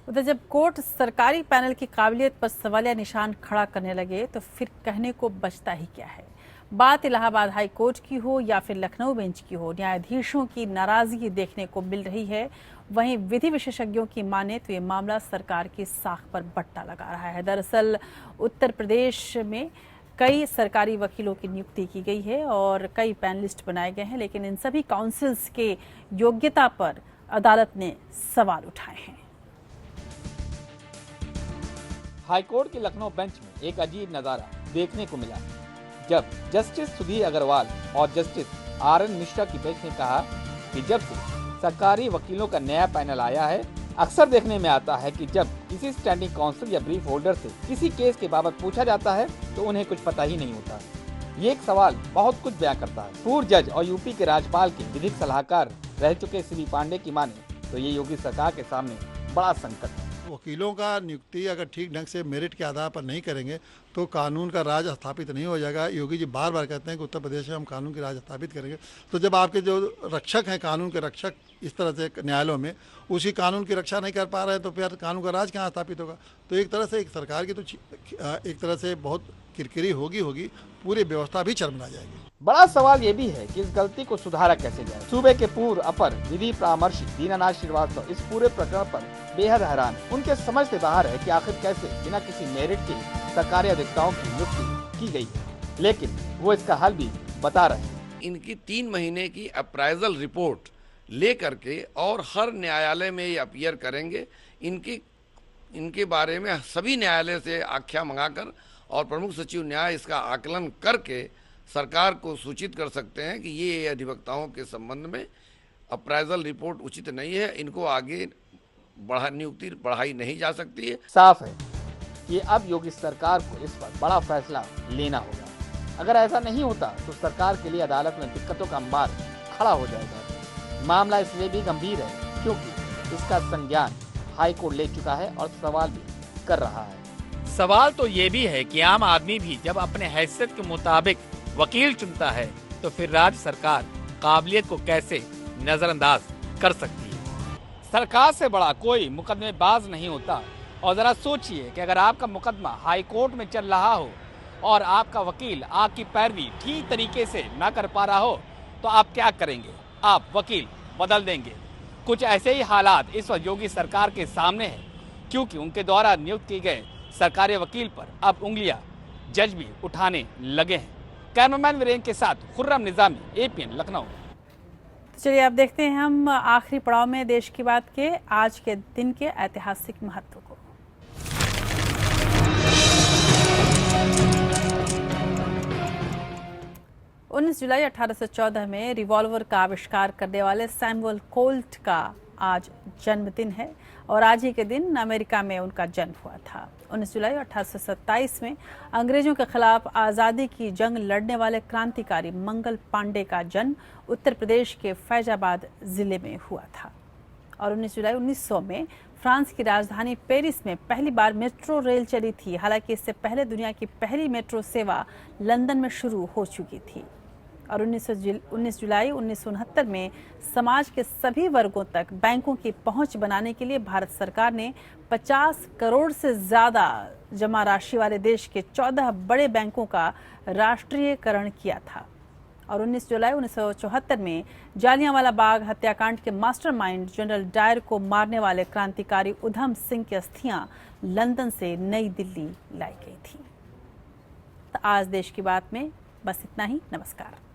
उधर जब कोर्ट सरकारी पैनल की काबिलियत पर सवालिया निशान खड़ा करने लगे तो फिर कहने को बचता ही क्या है। बात इलाहाबाद हाई कोर्ट की हो या फिर लखनऊ बेंच की हो, न्यायाधीशों की नाराजगी देखने को मिल रही है। वहीं विधि विशेषज्ञों की माने तो ये मामला सरकार की साख पर बट्टा लगा रहा है। दरअसल उत्तर प्रदेश में कई सरकारी वकीलों की नियुक्ति की गई है और कई पैनलिस्ट बनाए गए हैं, लेकिन इन सभी काउंसिल्स के योग्यता पर अदालत ने सवाल उठाए हैं। हाईकोर्ट के लखनऊ बेंच में एक अजीब नजारा देखने को मिला जब जस्टिस सुधीर अग्रवाल और जस्टिस RN मिश्रा की बेंच ने कहा कि जब से सरकारी वकीलों का नया पैनल आया है, अक्सर देखने में आता है कि जब किसी स्टैंडिंग काउंसिल या ब्रीफ होल्डर से किसी केस के बाबत पूछा जाता है तो उन्हें कुछ पता ही नहीं होता। ये एक सवाल बहुत कुछ बयां करता है। पूर्व जज और यूपी के राज्यपाल के विधिक सलाहकार रह चुके श्री पांडे की माने तो ये योगी सरकार के सामने बड़ा संकट है। वकीलों का नियुक्ति अगर ठीक ढंग से मेरिट के आधार पर नहीं करेंगे तो कानून का राज स्थापित नहीं हो जाएगा। योगी जी बार बार कहते हैं कि उत्तर प्रदेश में हम कानून की राज स्थापित करेंगे। तो जब आपके जो रक्षक हैं, कानून के रक्षक इस तरह से न्यायालयों में उसी कानून की रक्षा नहीं कर पा रहे हैं तो फिर कानून का राज कहाँ स्थापित होगा। तो एक तरह से एक सरकार की तो एक तरह से बहुत किरकिरी होगी, पूरी व्यवस्था भी चरमरा जाएगी। बड़ा सवाल ये भी है कि इस गलती को सुधारा कैसे जाए। सूबे के पूर्व अपर विधि परामर्शी दीनानाथ श्रीवास्तव इस पूरे प्रकरण पर बेहद हैरान। उनके समझ से बाहर है कि आखिर कैसे बिना किसी मेरिट के सरकारी अधिवक्ताओं की नियुक्ति की गई है, लेकिन वो इसका हल भी बता रहे हैं। इनकी 3 महीने की अप्राइजल रिपोर्ट ले करके और हर न्यायालय में ये अपीयर करेंगे। इनके बारे में सभी न्यायालय से आख्या मंगाकर और प्रमुख सचिव न्याय इसका आकलन करके सरकार को सूचित कर सकते हैं कि ये अधिवक्ताओं के संबंध में अप्राइजल रिपोर्ट उचित नहीं है, इनको आगे नियुक्ति बढ़ाई नहीं जा सकती है। साफ है कि अब योगी सरकार को इस पर बड़ा फैसला लेना होगा। अगर ऐसा नहीं होता तो सरकार के लिए अदालत में दिक्कतों का अंबार खड़ा हो जाएगा। मामला इसलिए भी गंभीर है क्योंकि इसका संज्ञान हाई कोर्ट ले चुका है और सवाल भी कर रहा है। सवाल तो ये भी है कि आम आदमी भी जब अपने हैसियत के मुताबिक वकील चुनता है तो फिर राज्य सरकार काबिलियत को कैसे नजरअंदाज कर सकती है। सरकार से बड़ा कोई मुकदमेबाज नहीं होता। और जरा सोचिए कि अगर आपका मुकदमा हाई कोर्ट में चल रहा हो और आपका वकील आपकी पैरवी ठीक तरीके से ना कर पा रहा हो तो आप क्या करेंगे? आप वकील बदल देंगे। कुछ ऐसे ही हालात इस वक्त योगी सरकार के सामने हैं क्योंकि उनके द्वारा नियुक्त किए गए सरकारी वकील पर अब उंगलियां जज भी उठाने लगे हैं। कैमरामैन वीरेंद्र के साथ खुर्रम निजामी, APN लखनऊ। चलिए अब देखते हैं हम आखिरी पड़ाव में देश की बात के आज के दिन के ऐतिहासिक महत्व को। उन्नीस जुलाई 1814 में रिवॉल्वर का आविष्कार करने वाले सैमुअल कोल्ट का आज जन्मदिन है और आज ही के दिन अमेरिका में उनका जन्म हुआ था। 19 जुलाई 1827 में अंग्रेजों के खिलाफ आज़ादी की जंग लड़ने वाले क्रांतिकारी मंगल पांडे का जन्म उत्तर प्रदेश के फैजाबाद जिले में हुआ था। और 19 जुलाई 1900 में फ्रांस की राजधानी पेरिस में पहली बार मेट्रो रेल चली थी। हालांकि इससे पहले दुनिया की पहली मेट्रो सेवा लंदन में शुरू हो चुकी थी। और 19 जुलाई 1969 में समाज के सभी वर्गों तक बैंकों की पहुंच बनाने के लिए भारत सरकार ने 50 करोड़ से ज्यादा जमा राशि वाले देश के 14 बड़े बैंकों का राष्ट्रीयकरण किया था। और 19 जुलाई 1974 में जालियांवाला बाग हत्याकांड के मास्टरमाइंड जनरल डायर को मारने वाले क्रांतिकारी उधम सिंह की अस्थियां लंदन से नई दिल्ली लाई गई थी। तो आज देश की बात में बस इतना ही। नमस्कार।